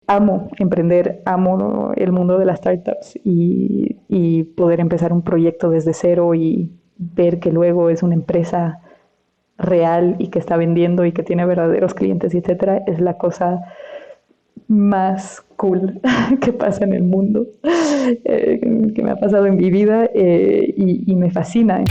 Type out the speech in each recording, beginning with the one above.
amo emprender, amo el mundo de las startups y poder empezar un proyecto desde cero y ver que luego es una empresa real y que está vendiendo y que tiene verdaderos clientes, etcétera, es la cosa más cool que pasa en el mundo, que me ha pasado en mi vida y me fascina.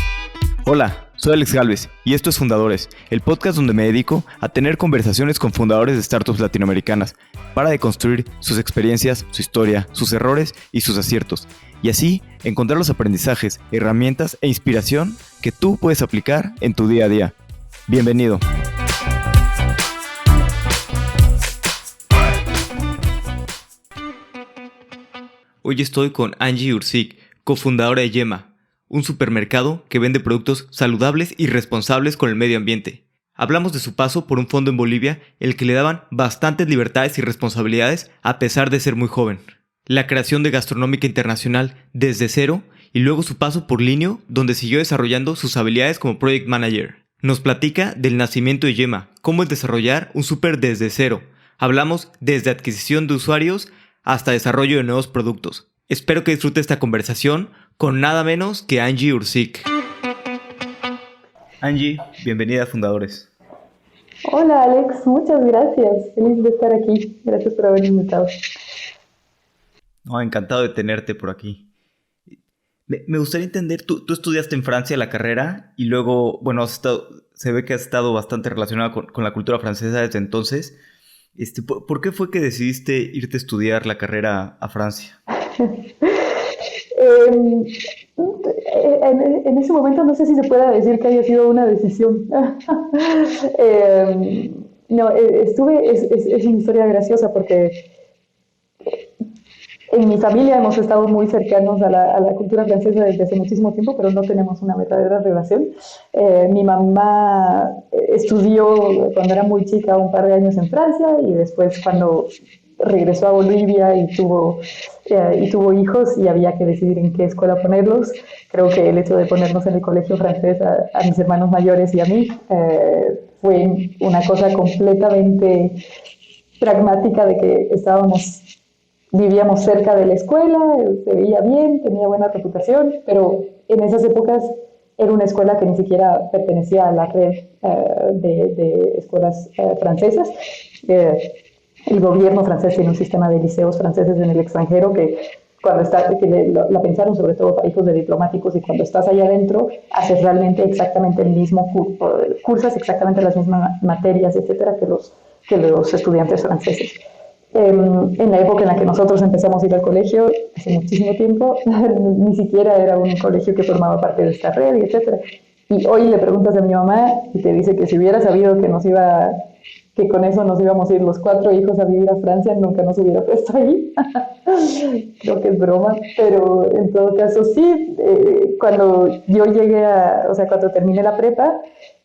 Hola, soy Alex Galvez y esto es Fundadores, el podcast donde me dedico a tener conversaciones con fundadores de startups latinoamericanas para deconstruir sus experiencias, su historia, sus errores y sus aciertos, y así encontrar los aprendizajes, herramientas e inspiración que tú puedes aplicar en tu día a día. Bienvenido. Hoy estoy con Angie Ursic, cofundadora de Yema, un supermercado que vende productos saludables y responsables con el medio ambiente. Hablamos de su paso por un fondo en Bolivia, el que le daban bastantes libertades y responsabilidades a pesar de ser muy joven. La creación de Gastronómica Internacional desde cero y luego su paso por Linio, donde siguió desarrollando sus habilidades como Project Manager. Nos platica del nacimiento de Yema, cómo es desarrollar un súper desde cero. Hablamos desde adquisición de usuarios hasta desarrollo de nuevos productos. Espero que disfrute esta conversación con nada menos que Angie Ursic. Angie, bienvenida a Fundadores. Hola Alex, muchas gracias. Feliz de estar aquí. Gracias por haberme invitado. No, encantado de tenerte por aquí. Me gustaría entender, tú estudiaste en Francia la carrera y luego, bueno, se ve que has estado bastante relacionada con la cultura francesa desde entonces. ¿Por qué fue que decidiste irte a estudiar la carrera a Francia? En ese momento no sé si se puede decir que haya sido una decisión. No, es una historia graciosa porque en mi familia hemos estado muy cercanos a la cultura francesa desde hace muchísimo tiempo, pero no tenemos una verdadera relación. Mi mamá estudió cuando era muy chica un par de años en Francia y después cuando regresó a Bolivia y tuvo hijos y había que decidir en qué escuela ponerlos. Creo que el hecho de ponernos en el colegio francés a mis hermanos mayores y a mí fue una cosa completamente pragmática de que vivíamos cerca de la escuela, se veía bien, tenía buena reputación, pero en esas épocas era una escuela que ni siquiera pertenecía a la red de escuelas francesas. El gobierno francés tiene un sistema de liceos franceses en el extranjero que la pensaron sobre todo para hijos de diplomáticos y cuando estás allá adentro haces realmente exactamente el mismo cursas exactamente las mismas materias, etcétera, que los estudiantes franceses. En la época en la que nosotros empezamos a ir al colegio, hace muchísimo tiempo, ni siquiera era un colegio que formaba parte de esta red, etcétera. Y hoy le preguntas a mi mamá y te dice que si hubiera sabido que con eso nos íbamos a ir los 4 hijos a vivir a Francia, nunca nos hubiera puesto ahí. Creo que es broma, pero en todo caso sí, cuando yo cuando terminé la prepa,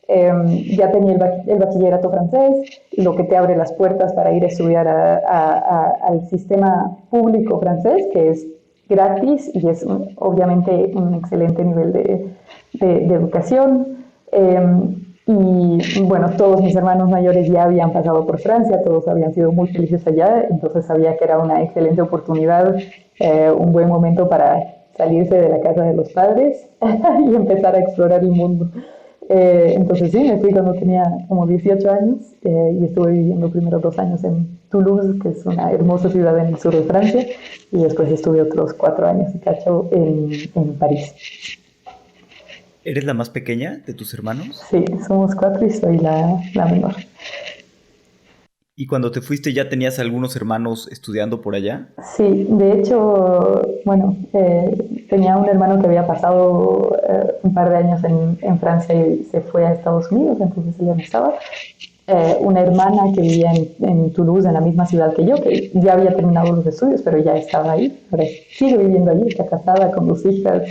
ya tenía el bachillerato francés, lo que te abre las puertas para ir a estudiar al sistema público francés, que es gratis y es obviamente un excelente nivel de educación. Y bueno, todos mis hermanos mayores ya habían pasado por Francia, todos habían sido muy felices allá, entonces sabía que era una excelente oportunidad, un buen momento para salirse de la casa de los padres y empezar a explorar el mundo. Entonces sí, me fui cuando tenía como 18 años y estuve viviendo primero 2 años en Toulouse, que es una hermosa ciudad en el sur de Francia, y después estuve otros 4 años y cacho en París. ¿Eres la más pequeña de tus hermanos? Sí, somos 4 y soy la menor. ¿Y cuando te fuiste ya tenías algunos hermanos estudiando por allá? Sí, de hecho, bueno, tenía un hermano que había pasado un par de años en Francia y se fue a Estados Unidos, entonces él ya no estaba. Una hermana que vivía en Toulouse, en la misma ciudad que yo, que ya había terminado los estudios, pero ya estaba ahí. Ahora sigue viviendo allí, está casada con 2 hijas,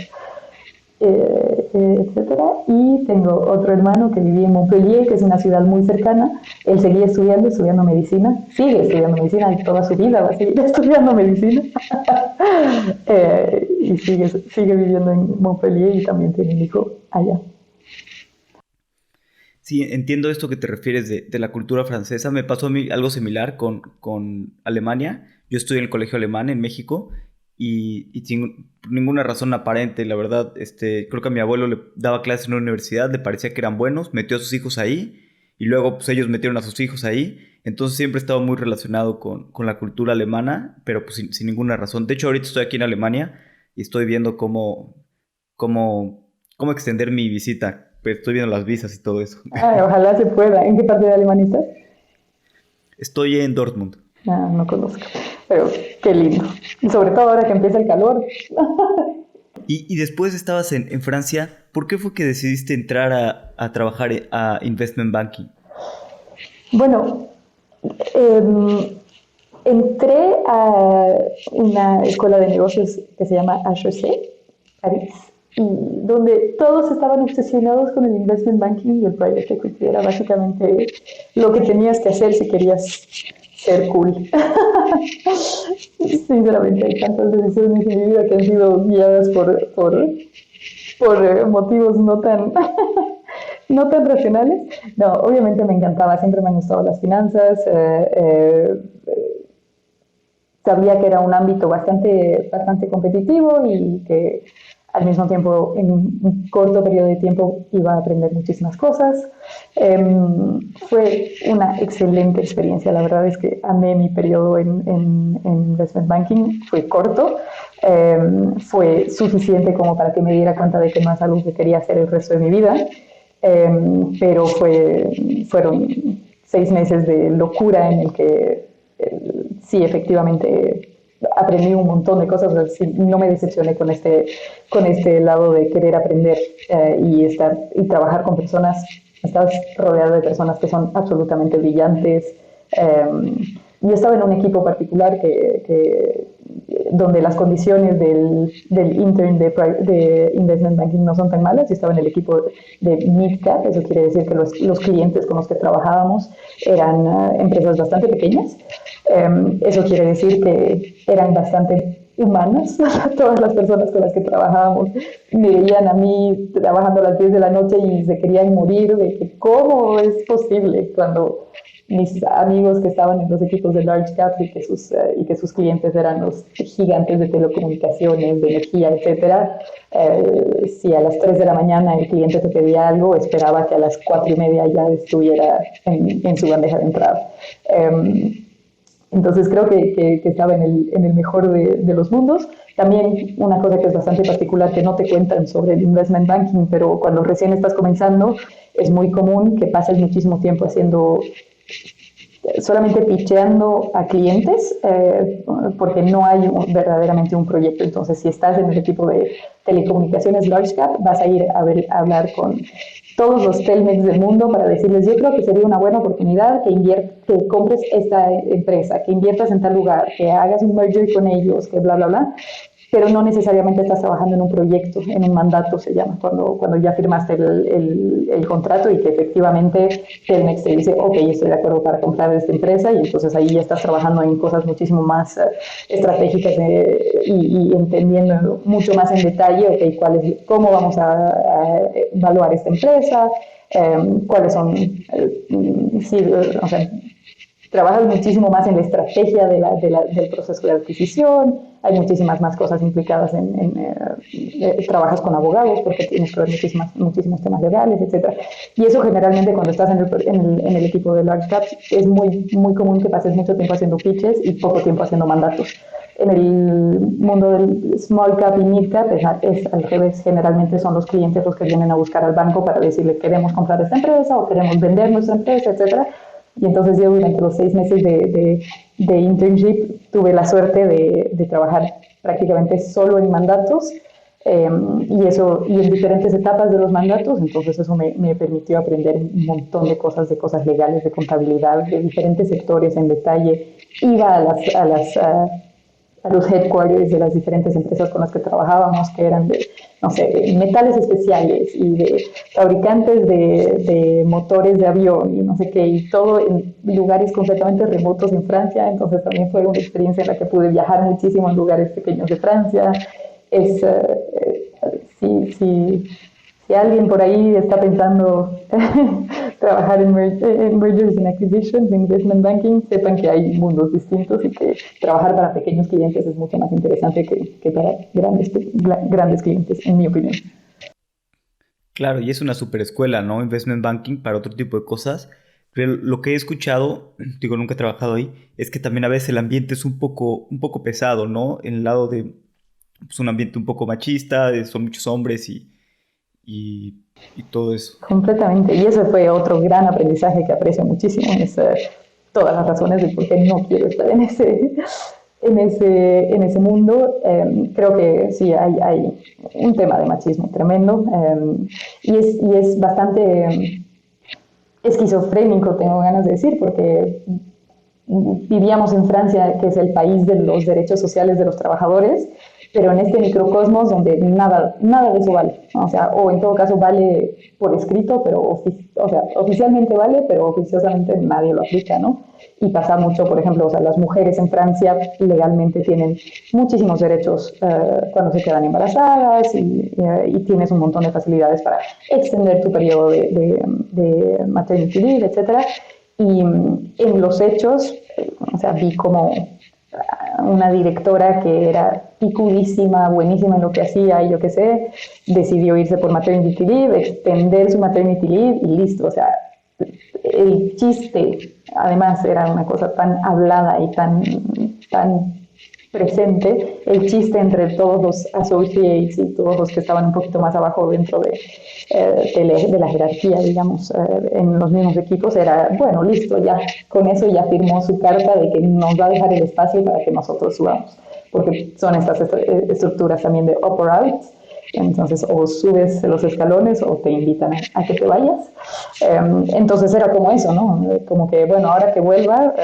etcétera. Y tengo otro hermano que vivía en Montpellier, que es una ciudad muy cercana. Él seguía estudiando medicina, sigue estudiando medicina y toda su vida va a seguir estudiando medicina. Y sigue viviendo en Montpellier y también tiene un hijo allá. Sí, entiendo esto que te refieres de la cultura francesa. Me pasó a mí algo similar con Alemania. Yo estudié en el colegio alemán en México y sin ninguna razón aparente, la verdad, creo que a mi abuelo le daba clases en una universidad, le parecía que eran buenos, metió a sus hijos ahí y luego pues ellos metieron a sus hijos ahí. Entonces siempre he estado muy relacionado con la cultura alemana, pero pues sin ninguna razón. De hecho, ahorita estoy aquí en Alemania y estoy viendo cómo extender mi visita. Pues estoy viendo las visas y todo eso. Ay, ojalá se pueda. ¿En qué parte de Alemania estás? Estoy en Dortmund. Ah, no conozco, pero qué lindo. Y sobre todo ahora que empieza el calor. Y después estabas en Francia. ¿Por qué fue que decidiste entrar a trabajar a Investment Banking? Bueno, entré a una escuela de negocios que se llama HEC, París, y donde todos estaban obsesionados con el investment banking y el private equity. Era básicamente lo que tenías que hacer si querías ser cool. Sinceramente, hay tantas decisiones en mi vida que han sido guiadas por motivos no tan racionales. No, obviamente me encantaba, siempre me han gustado las finanzas. Sabía que era un ámbito bastante competitivo y que al mismo tiempo en un corto periodo de tiempo iba a aprender muchísimas cosas. Fue una excelente experiencia, la verdad es que amé mi periodo en Investment Banking, fue corto, fue suficiente como para que me diera cuenta de que no es algo que quería hacer el resto de mi vida, pero fueron 6 meses de locura en el que sí, efectivamente aprendí un montón de cosas, o sea, sí, no me decepcioné con este lado de querer aprender y trabajar con personas. Estás rodeado de personas que son absolutamente brillantes. Yo estaba en un equipo particular donde las condiciones del intern de investment banking no son tan malas. Yo estaba en el equipo de mid-cap, eso quiere decir que los clientes con los que trabajábamos eran empresas bastante pequeñas. Eso quiere decir que eran bastante humanas. Todas las personas con las que trabajábamos me veían a mí trabajando a las 10 de la noche y se querían morir de que cómo es posible cuando mis amigos que estaban en los equipos de large cap y que sus clientes eran los gigantes de telecomunicaciones, de energía, etcétera. Si a las 3 de la mañana el cliente te pedía algo, esperaba que a las 4:30 ya estuviera en su bandeja de entrada. Entonces creo que estaba en el mejor de los mundos. También una cosa que es bastante particular que no te cuentan sobre el investment banking, pero cuando recién estás comenzando es muy común que pases muchísimo tiempo solamente pitcheando a clientes, porque no hay verdaderamente un proyecto. Entonces, si estás en el equipo de telecomunicaciones large cap, vas a ir a hablar con todos los telmex del mundo para decirles, yo creo que sería una buena oportunidad que compres esta empresa, que inviertas en tal lugar, que hagas un merger con ellos, que bla, bla, bla, pero no necesariamente estás trabajando en un proyecto, en un mandato se llama, cuando ya firmaste el contrato y que efectivamente Telmex te dice, ok, estoy de acuerdo para comprar esta empresa, y entonces ahí ya estás trabajando en cosas muchísimo más estratégicas y entendiendo mucho más en detalle, ok, cómo vamos a evaluar esta empresa, cuáles son, sí, o sea, trabajas muchísimo más en la estrategia del proceso de adquisición, hay muchísimas más cosas implicadas trabajas con abogados porque tienes que ver muchísimos temas legales, etc. Y eso generalmente cuando estás en el equipo de large caps es muy, muy común que pases mucho tiempo haciendo pitches y poco tiempo haciendo mandatos. En el mundo del small cap y mid cap es al revés, generalmente son los clientes los que vienen a buscar al banco para decirle queremos comprar esta empresa o queremos vender nuestra empresa, etc. Y entonces yo durante los 6 meses de internship tuve la suerte de trabajar prácticamente solo en mandatos, y en diferentes etapas de los mandatos. Entonces eso me permitió aprender un montón de cosas legales, de contabilidad, de diferentes sectores en detalle. Iba a los headquarters de las diferentes empresas con las que trabajábamos, que eran no sé, de metales especiales y de fabricantes de motores de avión y no sé qué, y todo en lugares completamente remotos en Francia. Entonces también fue una experiencia en la que pude viajar muchísimo en lugares pequeños de Francia. Si alguien por ahí está pensando trabajar en mergers and acquisitions, en investment banking, sepan que hay mundos distintos y que trabajar para pequeños clientes es mucho más interesante que para grandes clientes, en mi opinión. Claro, y es una super escuela, ¿no? Investment banking para otro tipo de cosas. Pero lo que he escuchado, digo, nunca he trabajado ahí, es que también a veces el ambiente es un poco pesado, ¿no? En el lado de pues, un ambiente un poco machista, son muchos hombres y todo eso. Completamente. Y ese fue otro gran aprendizaje que aprecio muchísimo. Es todas las razones de por qué no quiero estar en ese mundo. Creo que sí hay un tema de machismo tremendo y es bastante esquizofrénico, tengo ganas de decir, porque vivíamos en Francia, que es el país de los derechos sociales de los trabajadores, pero en este microcosmos donde nada de eso vale, ¿no? O sea, o en todo caso vale por escrito, pero o sea, oficialmente vale, pero oficiosamente nadie lo aplica, ¿no? Y pasa mucho, por ejemplo, o sea, las mujeres en Francia legalmente tienen muchísimos derechos cuando se quedan embarazadas y tienes un montón de facilidades para extender tu periodo de maternity leave, etcétera. Y en los hechos, o sea, vi como una directora que era picudísima, buenísima en lo que hacía y yo qué sé, decidió irse por maternity leave, extender su maternity leave y listo. O sea, el chiste, además, era una cosa tan hablada y tan presente, el chiste entre todos los associates y todos los que estaban un poquito más abajo dentro de la jerarquía, digamos, en los mismos equipos, era, bueno, listo, ya con eso ya firmó su carta de que nos va a dejar el espacio para que nosotros subamos, porque son estas estructuras también de up or out. Entonces, o subes los escalones o te invitan a que te vayas. Entonces era como eso, ¿no? Como que, bueno, ahora que vuelva,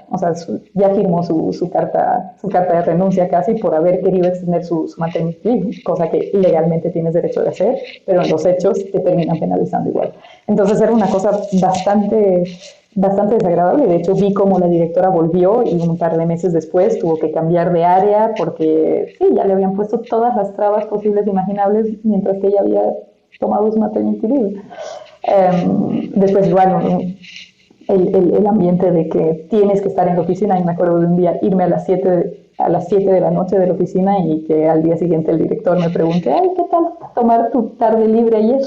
o sea, ya firmó su carta de renuncia casi por haber querido extender su maternity leave, cosa que legalmente tienes derecho de hacer, pero en los hechos te terminan penalizando igual. Entonces era una cosa bastante desagradable. De hecho, vi cómo la directora volvió y un par de meses después tuvo que cambiar de área porque sí, ya le habían puesto todas las trabas posibles e imaginables mientras que ella había tomado su maternity leave. Después, bueno, el ambiente de que tienes que estar en la oficina, y me acuerdo de un día irme a las 7 de la noche de la oficina y que al día siguiente el director me pregunte, ay, ¿qué tal tomar tu tarde libre ayer?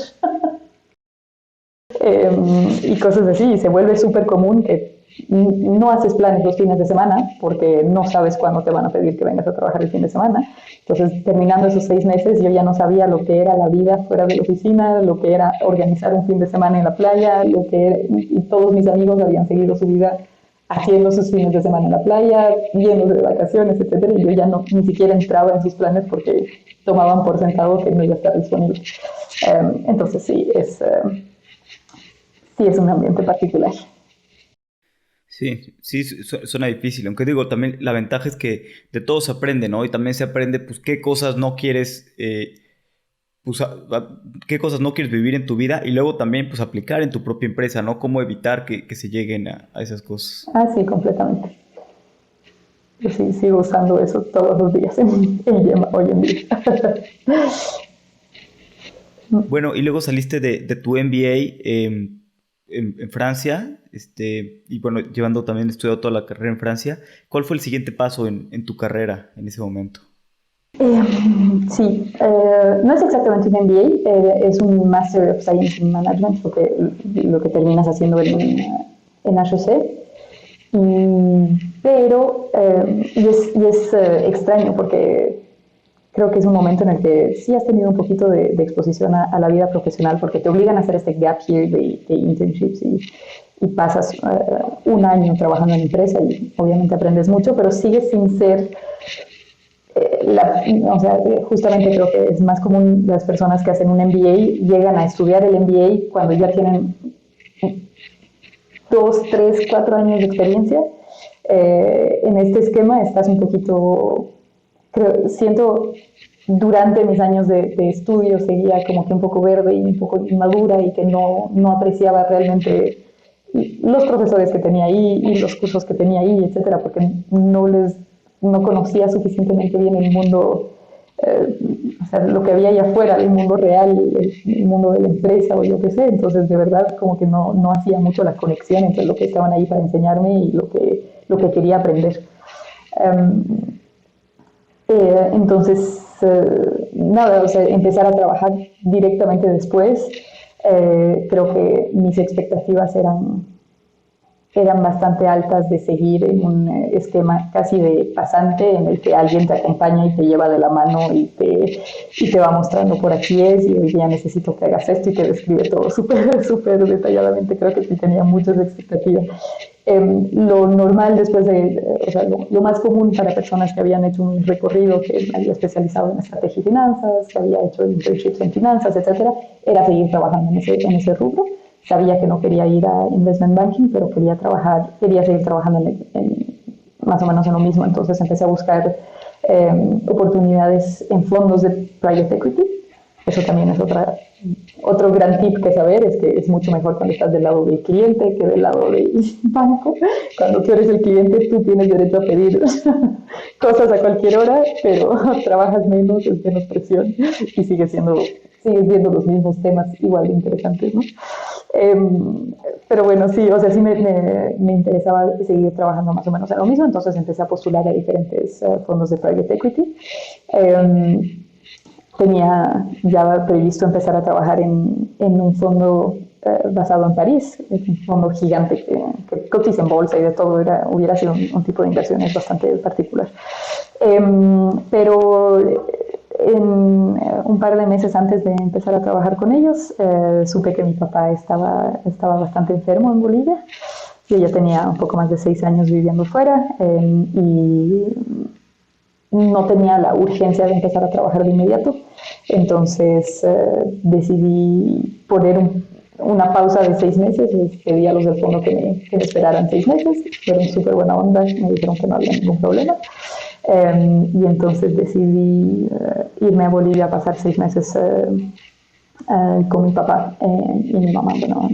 Y cosas así, se vuelve súper común que no haces planes los fines de semana porque no sabes cuándo te van a pedir que vengas a trabajar el fin de semana. Entonces, terminando esos 6 meses, yo ya no sabía lo que era la vida fuera de la oficina, lo que era organizar un fin de semana en la playa, y todos mis amigos habían seguido su vida haciendo sus fines de semana en la playa, yéndose de vacaciones, etcétera, y yo ya ni siquiera entraba en sus planes porque tomaban por sentado que no iba a estar disponible. Entonces, sí es un ambiente particular. Sí, sí, suena difícil, aunque digo, también la ventaja es que de todo se aprende, ¿no? Y también se aprende, pues, qué cosas no quieres, pues, qué cosas no quieres vivir en tu vida y luego también, pues, aplicar en tu propia empresa, ¿no? Cómo evitar que se lleguen a esas cosas. Ah, sí, completamente. Yo sí, sigo usando eso todos los días en Yema hoy en día. Bueno, y luego saliste de tu MBA en Francia, y bueno, llevando también estudiado toda la carrera en Francia. ¿Cuál fue el siguiente paso en tu carrera en ese momento? Eh, sí, no es exactamente un MBA, es un Master of Science in Management, lo que terminas haciendo en HEC. Pero, y es extraño porque creo que es un momento en el que sí has tenido un poquito de exposición a la vida profesional porque te obligan a hacer este gap year de internships y pasas un año trabajando en empresa y obviamente aprendes mucho, pero sigues sin ser, o sea, justamente creo que es más común las personas que hacen un MBA llegan a estudiar el MBA cuando ya tienen 2, 3, 4 años de experiencia. En este esquema estás un poquito, siento, durante mis años de estudio seguía como que un poco verde y un poco inmadura y que no apreciaba realmente los profesores que tenía ahí y los cursos que tenía ahí, etcétera, porque no conocía suficientemente bien el mundo o sea, lo que había allá afuera, el mundo real, el mundo de la empresa o yo qué sé. Entonces, de verdad, como que no hacía mucho la conexión entre lo que estaban ahí para enseñarme y lo que quería aprender. Um, entonces, nada, o sea, empezar a trabajar directamente después, creo que mis expectativas eran bastante altas de seguir en un esquema casi de pasante en el que alguien te acompaña y te lleva de la mano y te va mostrando por aquí es y hoy día necesito que hagas esto y te describe todo súper, súper detalladamente. Creo que sí tenía muchas expectativas. Lo normal después o sea, lo más común para personas que habían hecho un recorrido, que había especializado en estrategia y finanzas, que había hecho internships en finanzas, etcétera, era seguir trabajando en ese rubro. Sabía que no quería ir a investment banking, pero quería seguir trabajando más o menos en lo mismo. Entonces empecé a buscar oportunidades en fondos de private equity. Eso también es otro gran tip que saber, es que es mucho mejor cuando estás del lado del cliente que del lado del banco. Cuando tú eres el cliente, tú tienes derecho a pedir cosas a cualquier hora, pero trabajas menos, es menos presión y sigues viendo los mismos temas igual de interesantes, ¿no? Pero bueno, sí, o sea, sí me interesaba seguir trabajando más o menos en lo mismo, entonces empecé a postular a diferentes fondos de private equity. Tenía ya previsto empezar a trabajar en un fondo basado en París, un fondo gigante que cotiza en bolsa y de todo, hubiera sido un tipo de inversiones bastante particular. Pero un par de meses antes de empezar a trabajar con ellos, supe que mi papá estaba bastante enfermo en Bolivia. Yo ya tenía un poco más de 6 años viviendo fuera y no tenía la urgencia de empezar a trabajar de inmediato. Entonces decidí poner una pausa de 6 meses. Les pedí a los del fondo que me esperaran 6 meses. Fueron súper buena onda, me dijeron que no había ningún problema. Y entonces decidí irme a Bolivia a pasar 6 meses con mi papá y mi mamá, bueno,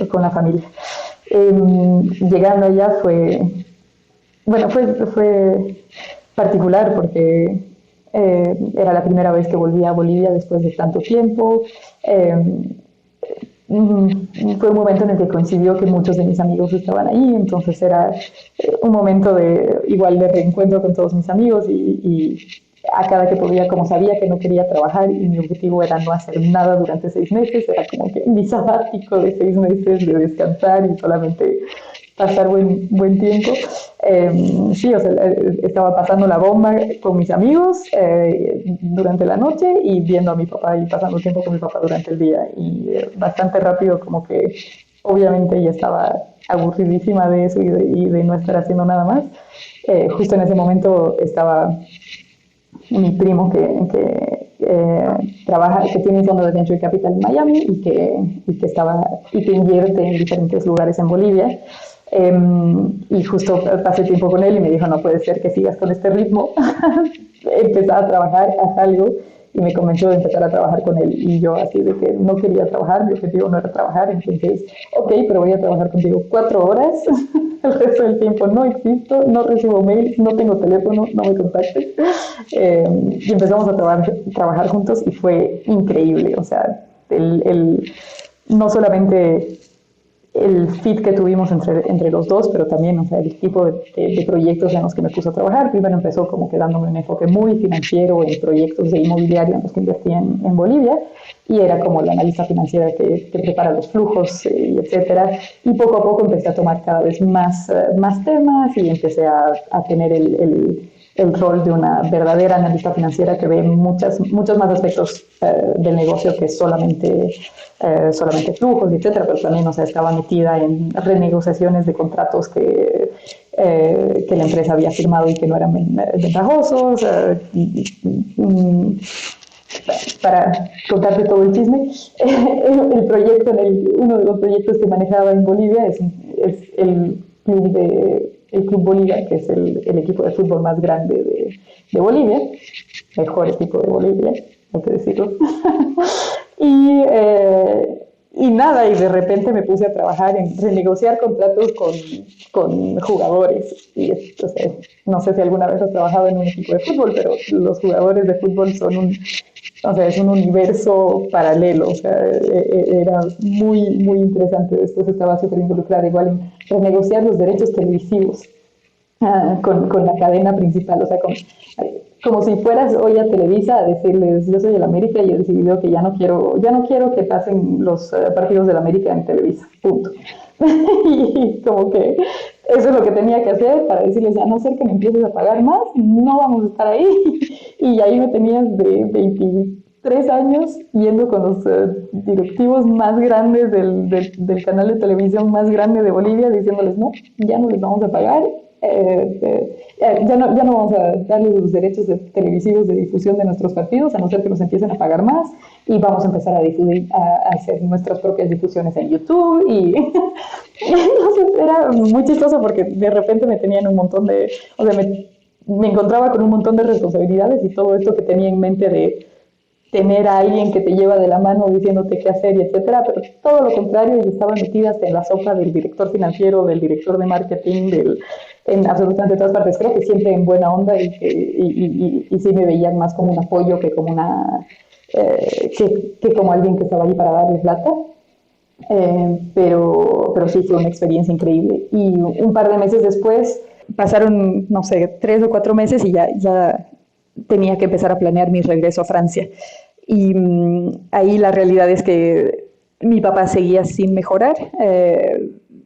con la familia. Llegando allá fue particular porque era la primera vez que volví a Bolivia después de tanto tiempo. Fue un momento en el que coincidió que muchos de mis amigos estaban ahí, entonces era un momento igual de reencuentro con todos mis amigos y a cada que podía, como sabía que no quería trabajar y mi objetivo era no hacer nada durante 6 meses, era como que mi sabático de 6 meses de descansar y solamente pasar buen tiempo. Sí, o sea, estaba pasando la bomba con mis amigos durante la noche y viendo a mi papá y pasando tiempo con mi papá durante el día. Y bastante rápido, como que obviamente ya estaba aburridísima de eso y de no estar haciendo nada más. Justo en ese momento estaba mi primo que tiene un fondo de venture capital en Miami y que invierte en diferentes lugares en Bolivia. Y justo pasé tiempo con él y me dijo, no puede ser que sigas con este ritmo. Empezá a trabajar, haz algo, y me convenció de empezar a trabajar con él. Y yo así de que no quería trabajar, mi objetivo no era trabajar, entonces, ok, pero voy a trabajar contigo 4 horas, el resto del tiempo no existo, no recibo mails, no tengo teléfono, no me contactes. Y empezamos a trabajar juntos y fue increíble, o sea, no solamente el fit que tuvimos entre los dos, pero también, o sea, el tipo de proyectos en los que me puse a trabajar. Primero empezó como que dándome un enfoque muy financiero en proyectos de inmobiliario en los que invertía en Bolivia, y era como la analista financiera que prepara los flujos, y etcétera. Y poco a poco empecé a tomar cada vez más temas y empecé a tener el rol de una verdadera analista financiera que ve muchos más aspectos del negocio que solamente flujos, etcétera, pero también, o sea, estaba metida en renegociaciones de contratos que la empresa había firmado y que no eran ventajosos. Para contarte todo el chisme, el proyecto, uno de los proyectos que manejaba en Bolivia es el Club Bolívar, que es el equipo de fútbol más grande de Bolivia, mejor equipo de Bolivia, hay que decirlo. Y nada, y de repente me puse a trabajar en renegociar contratos con jugadores. Y o sea, no sé si alguna vez has trabajado en un equipo de fútbol, pero los jugadores de fútbol o sea, es un universo paralelo, o sea, era muy, muy interesante. Después estaba súper involucrada igual en renegociar los derechos televisivos con la cadena principal, o sea, como si fueras hoy a Televisa a decirles, yo soy el América y he decidido que ya no quiero que pasen los partidos del América en Televisa, punto. Y como que eso es lo que tenía que hacer para decirles, a no ser que me empieces a pagar más, no vamos a estar ahí. Y ahí me tenías de 23 años yendo con los directivos más grandes del canal de televisión más grande de Bolivia, diciéndoles, no, ya no les vamos a pagar, ya no vamos a darles los derechos televisivos de difusión de nuestros partidos, a no ser que nos empiecen a pagar más, y vamos a empezar a hacer nuestras propias difusiones en YouTube. Y entonces era muy chistoso porque de repente me tenían un montón de, o sea, me encontraba con un montón de responsabilidades y todo esto que tenía en mente de tener a alguien que te lleva de la mano diciéndote qué hacer y etcétera, pero todo lo contrario, yo estaba metida hasta en la sopa del director financiero, del director de marketing, en absolutamente todas partes. Creo que siempre en buena onda y sí me veían más como un apoyo que como que como alguien que estaba ahí para darles plata. Pero sí fue una experiencia increíble. Y un par de meses después, pasaron, no sé, 3 o 4 meses y ya tenía que empezar a planear mi regreso a Francia. Y ahí la realidad es que mi papá seguía sin mejorar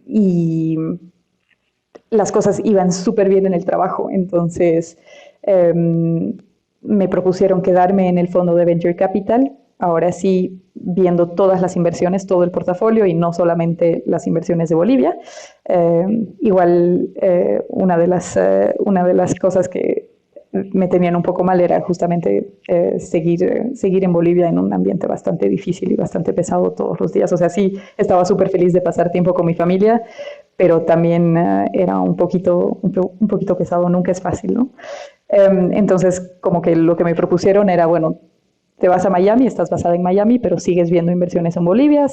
y las cosas iban súper bien en el trabajo. Entonces me propusieron quedarme en el fondo de Venture Capital, ahora sí viendo todas las inversiones, todo el portafolio y no solamente las inversiones de Bolivia. Igual una de las cosas que me tenían un poco mal era justamente seguir en Bolivia en un ambiente bastante difícil y bastante pesado todos los días. O sea, sí, estaba súper feliz de pasar tiempo con mi familia, pero también era un poquito pesado, nunca es fácil, ¿no? Entonces, como que lo que me propusieron era, bueno, te vas a Miami, estás basada en Miami, pero sigues viendo inversiones en Bolivia,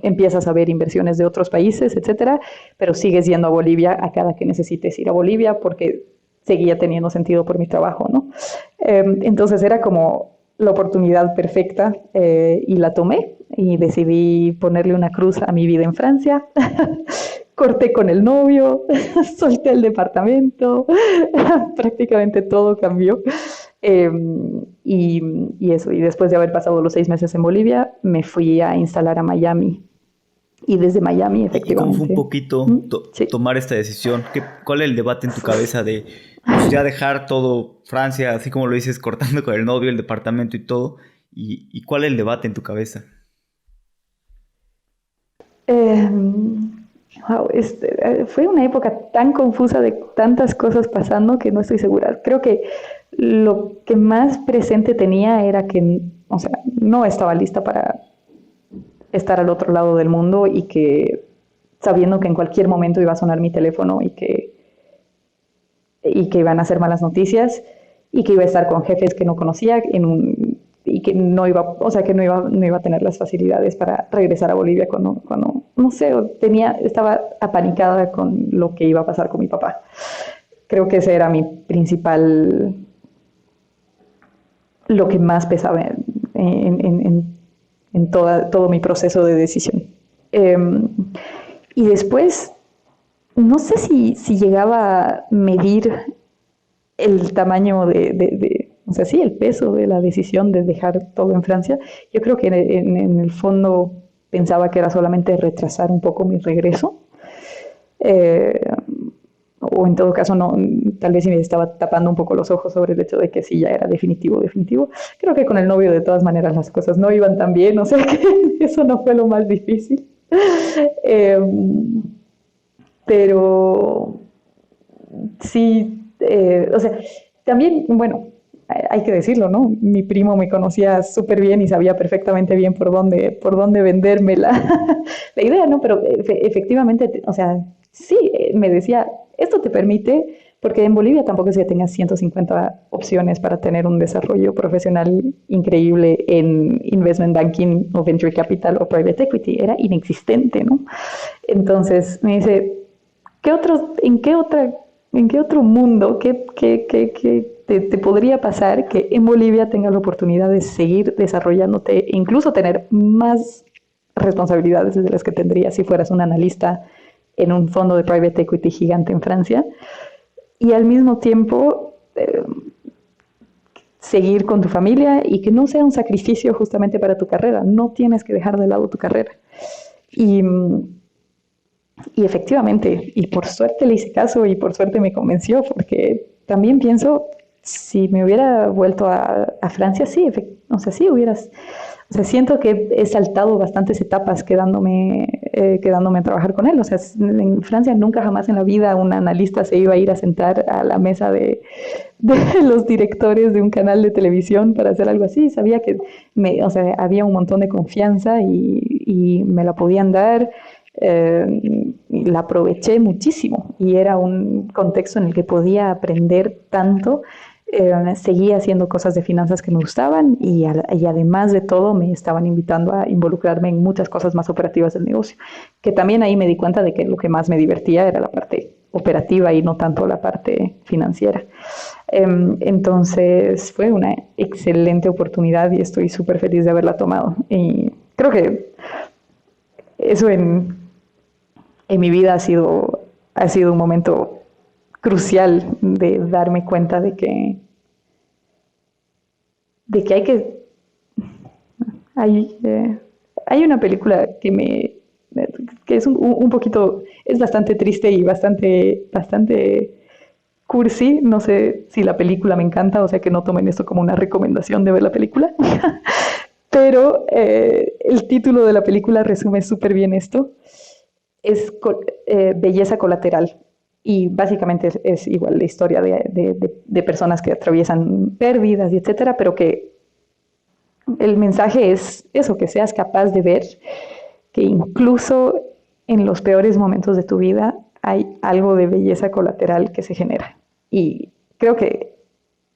empiezas a ver inversiones de otros países, etcétera, pero sigues yendo a Bolivia a cada que necesites ir a Bolivia porque seguía teniendo sentido por mi trabajo, ¿no? Entonces era como la oportunidad perfecta y la tomé y decidí ponerle una cruz a mi vida en Francia. Corté con el novio, solté el departamento, prácticamente todo cambió. Y eso, y después de haber pasado los 6 meses en Bolivia, me fui a instalar a Miami. Y desde Miami, ¿Y cómo fue un efectivamente. poquito Sí. tomar esta decisión? ¿Cuál es el debate en tu cabeza de pues, ya dejar todo Francia, así como lo dices, cortando con el novio, el departamento y todo? ¿Y cuál es el debate en tu cabeza? Eh, wow, fue una época tan confusa de tantas cosas pasando que no estoy segura. Creo que lo que más presente tenía era que, o sea, no estaba lista para estar al otro lado del mundo y que sabiendo que en cualquier momento iba a sonar mi teléfono y que iban a ser malas noticias y que iba a estar con jefes que no conocía y que no iba, o sea, que no iba a tener las facilidades para regresar a Bolivia cuando no sé, estaba apanicada con lo que iba a pasar con mi papá. Creo que ese era mi principal, lo que más pesaba en todo mi proceso de decisión. Y después, no sé si llegaba a medir el tamaño o sea, sí, el peso de la decisión de dejar todo en Francia. Yo creo que en el fondo pensaba que era solamente retrasar un poco mi regreso. Eh, o en todo caso, no, tal vez si me estaba tapando un poco los ojos sobre el hecho de que sí, ya era definitivo. Creo que con el novio de todas maneras las cosas no iban tan bien, o sea que eso no fue lo más difícil. Eh, pero sí, o sea, también, bueno, hay que decirlo, ¿no? Mi primo me conocía súper bien y sabía perfectamente bien por dónde venderme la idea, ¿no? Pero efectivamente, o sea, sí, me decía, esto te permite, porque en Bolivia tampoco es que tengas 150 opciones para tener un desarrollo profesional increíble en investment banking o venture capital o private equity, era inexistente, ¿no? Entonces me dice, ¿en qué otra ¿En qué otro mundo te podría pasar que en Bolivia tengas la oportunidad de seguir desarrollándote e incluso tener más responsabilidades de las que tendrías si fueras un analista en un fondo de private equity gigante en Francia? Y al mismo tiempo seguir con tu familia y que no sea un sacrificio justamente para tu carrera. No tienes que dejar de lado tu carrera. Y, y efectivamente, y por suerte le hice caso y por suerte me convenció, porque también pienso, si me hubiera vuelto a Francia, sí, o sea, sí hubieras, o sea, siento que he saltado bastantes etapas quedándome a trabajar con él. O sea, en Francia nunca jamás en la vida un analista se iba a ir a sentar a la mesa de los directores de un canal de televisión para hacer algo así. Sabía que o sea, había un montón de confianza y me la podían dar. La aproveché muchísimo y era un contexto en el que podía aprender tanto. Seguía haciendo cosas de finanzas que me gustaban y además de todo me estaban invitando a involucrarme en muchas cosas más operativas del negocio, que también ahí me di cuenta de que lo que más me divertía era la parte operativa y no tanto la parte financiera. Entonces fue una excelente oportunidad y estoy súper feliz de haberla tomado. Y creo que eso en mi vida ha sido un momento crucial de darme cuenta de que hay una película que es un poquito, es bastante triste y bastante cursi. No sé si la película me encanta, o sea que no tomen esto como una recomendación de ver la película. Pero el título de la película resume súper bien esto. Es Belleza Colateral. Y básicamente es igual la historia de personas que atraviesan pérdidas y etcétera, pero que el mensaje es eso, que seas capaz de ver que incluso en los peores momentos de tu vida hay algo de belleza colateral que se genera. Y creo que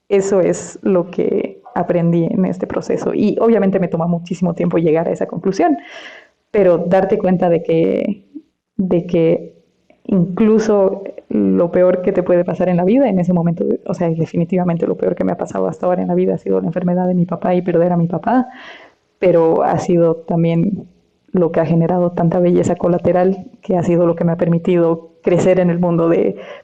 eso es lo que aprendí en este proceso. Y obviamente me toma muchísimo tiempo llegar a esa conclusión, pero darte cuenta de que incluso lo peor que te puede pasar en la vida en ese momento, o sea, definitivamente lo peor que me ha pasado hasta ahora en la vida ha sido la enfermedad de mi papá y perder a mi papá, pero ha sido también lo que ha generado tanta belleza colateral, que ha sido lo que me ha permitido crecer en el mundo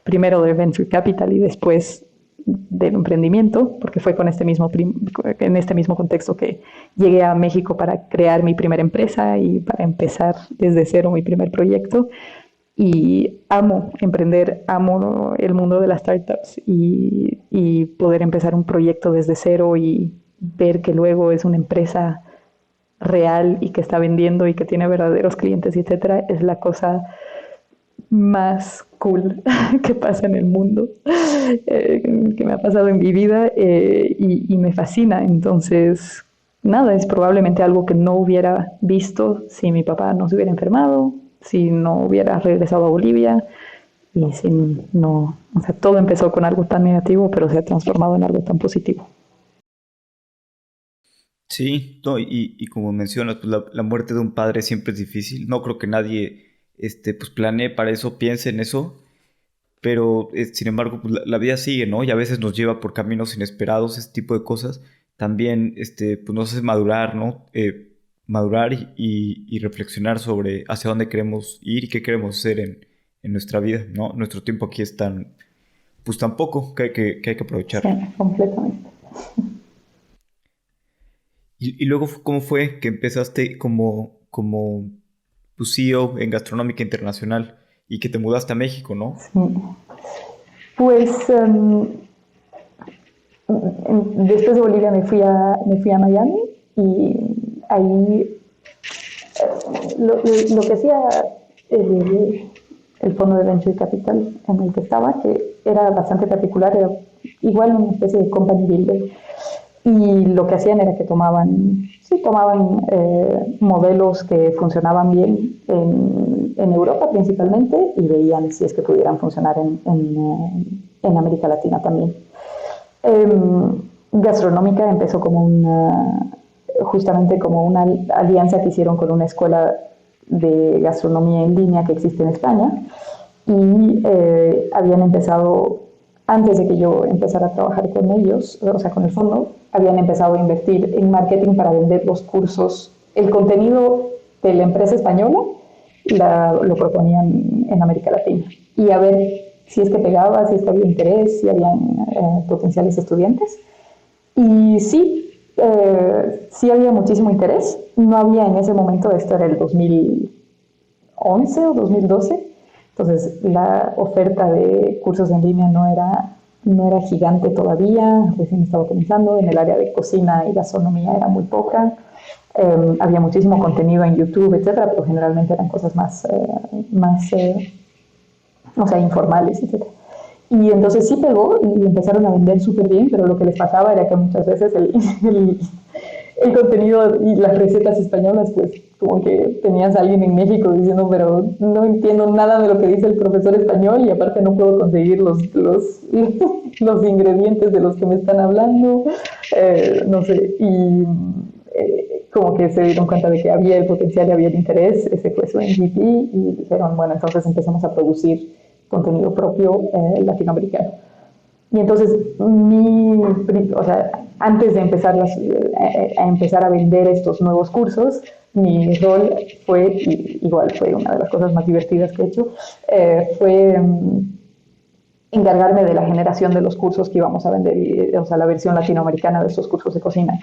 primero de venture capital y después del emprendimiento, porque fue en este mismo contexto que llegué a México para crear mi primera empresa y para empezar desde cero mi primer proyecto. Y amo emprender, amo el mundo de las startups y poder empezar un proyecto desde cero y ver que luego es una empresa real y que está vendiendo y que tiene verdaderos clientes, etcétera, es la cosa más cool que pasa en el mundo, que me ha pasado en mi vida, y me fascina. Entonces, nada, es probablemente algo que no hubiera visto si mi papá no se hubiera enfermado, si no hubiera regresado a Bolivia y si no, o sea, todo empezó con algo tan negativo, pero se ha transformado en algo tan positivo. Sí, no, y como mencionas, pues la muerte de un padre siempre es difícil. No creo que nadie pues planee para eso, piense en eso, pero sin embargo, pues la vida sigue, ¿no? Y a veces nos lleva por caminos inesperados, ese tipo de cosas. También pues nos hace madurar, ¿no? Madurar y reflexionar sobre hacia dónde queremos ir y qué queremos hacer en nuestra vida, ¿no? Nuestro tiempo aquí es tan poco que hay que aprovechar. Sí, completamente. Y luego, ¿cómo fue que empezaste como pues, CEO en Gastronómica Internacional y que te mudaste a México, ¿no? Sí. Pues después de Bolivia me fui a Miami y ahí lo que hacía el fondo de Venture Capital en el que estaba, que era bastante particular, era igual una especie de company builder. Y lo que hacían era que tomaban modelos que funcionaban bien en Europa principalmente y veían si es que pudieran funcionar en América Latina también. Gastronómica empezó justamente como una alianza que hicieron con una escuela de gastronomía en línea que existe en España, y habían empezado, antes de que yo empezara a trabajar con ellos, o sea, con el fondo, habían empezado a invertir en marketing para vender los cursos, el contenido de la empresa española lo proponían en América Latina. Y a ver si es que pegaba, si es que había interés, si habían potenciales estudiantes. Y sí, sí había muchísimo interés. No había en ese momento, esto era el 2011 o 2012, entonces la oferta de cursos en línea no era gigante todavía, recién estaba comenzando, en el área de cocina y gastronomía era muy poca. Había muchísimo contenido en YouTube, etcétera, pero generalmente eran cosas o sea, informales, etcétera. Y entonces sí pegó y empezaron a vender súper bien, pero lo que les pasaba era que muchas veces el contenido y las recetas españolas, pues como que tenías a alguien en México diciendo, pero no entiendo nada de lo que dice el profesor español y aparte no puedo conseguir los ingredientes de los que me están hablando, no sé, y como que se dieron cuenta de que había el potencial y había el interés, ese fue su MVP y dijeron, bueno, entonces empezamos a producir contenido propio latinoamericano. Y entonces, o sea, antes de empezar a empezar a vender estos nuevos cursos, mi rol fue, igual fue una de las cosas más divertidas que he hecho, fue encargarme de la generación de los cursos que íbamos a vender, o sea, la versión latinoamericana de estos cursos de cocina,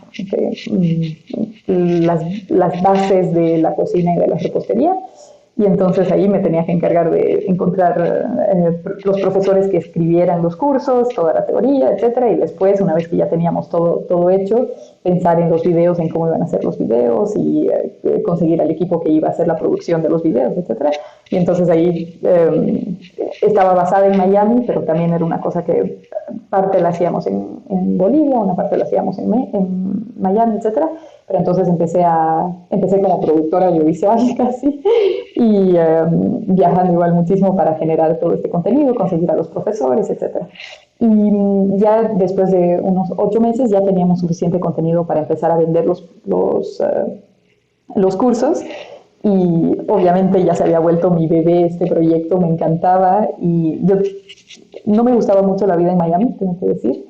las bases de la cocina y de la repostería. Y entonces ahí me tenía que encargar de encontrar los profesores que escribieran los cursos, toda la teoría, etcétera. Y después, una vez que ya teníamos todo hecho, pensar en los videos, en cómo iban a ser los videos y conseguir al equipo que iba a hacer la producción de los videos, etcétera. Y entonces ahí estaba basada en Miami, pero también era una cosa que parte la hacíamos en Bolivia, una parte la hacíamos en Miami, etcétera. Pero entonces empecé como productora audiovisual casi y viajando igual muchísimo para generar todo este contenido, conseguir a los profesores, etcétera. Y ya después de unos 8 meses ya teníamos suficiente contenido para empezar a vender los cursos y obviamente ya se había vuelto mi bebé este proyecto, me encantaba y yo no me gustaba mucho la vida en Miami, tengo que decir,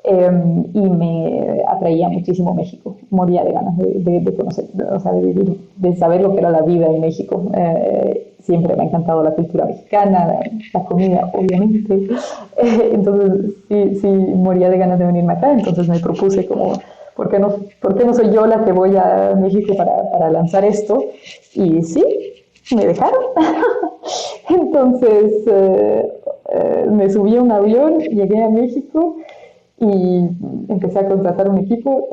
y me atraía muchísimo México, moría de ganas de conocer, o sea, de vivir, de saber lo que era la vida en México. Siempre me ha encantado la cultura mexicana, la comida, obviamente. Entonces, sí, moría de ganas de venirme acá, entonces me propuse como ¿por qué no soy yo la que voy a México para lanzar esto? Y sí, me dejaron. Entonces me subí a un avión, llegué a México y empecé a contratar un equipo.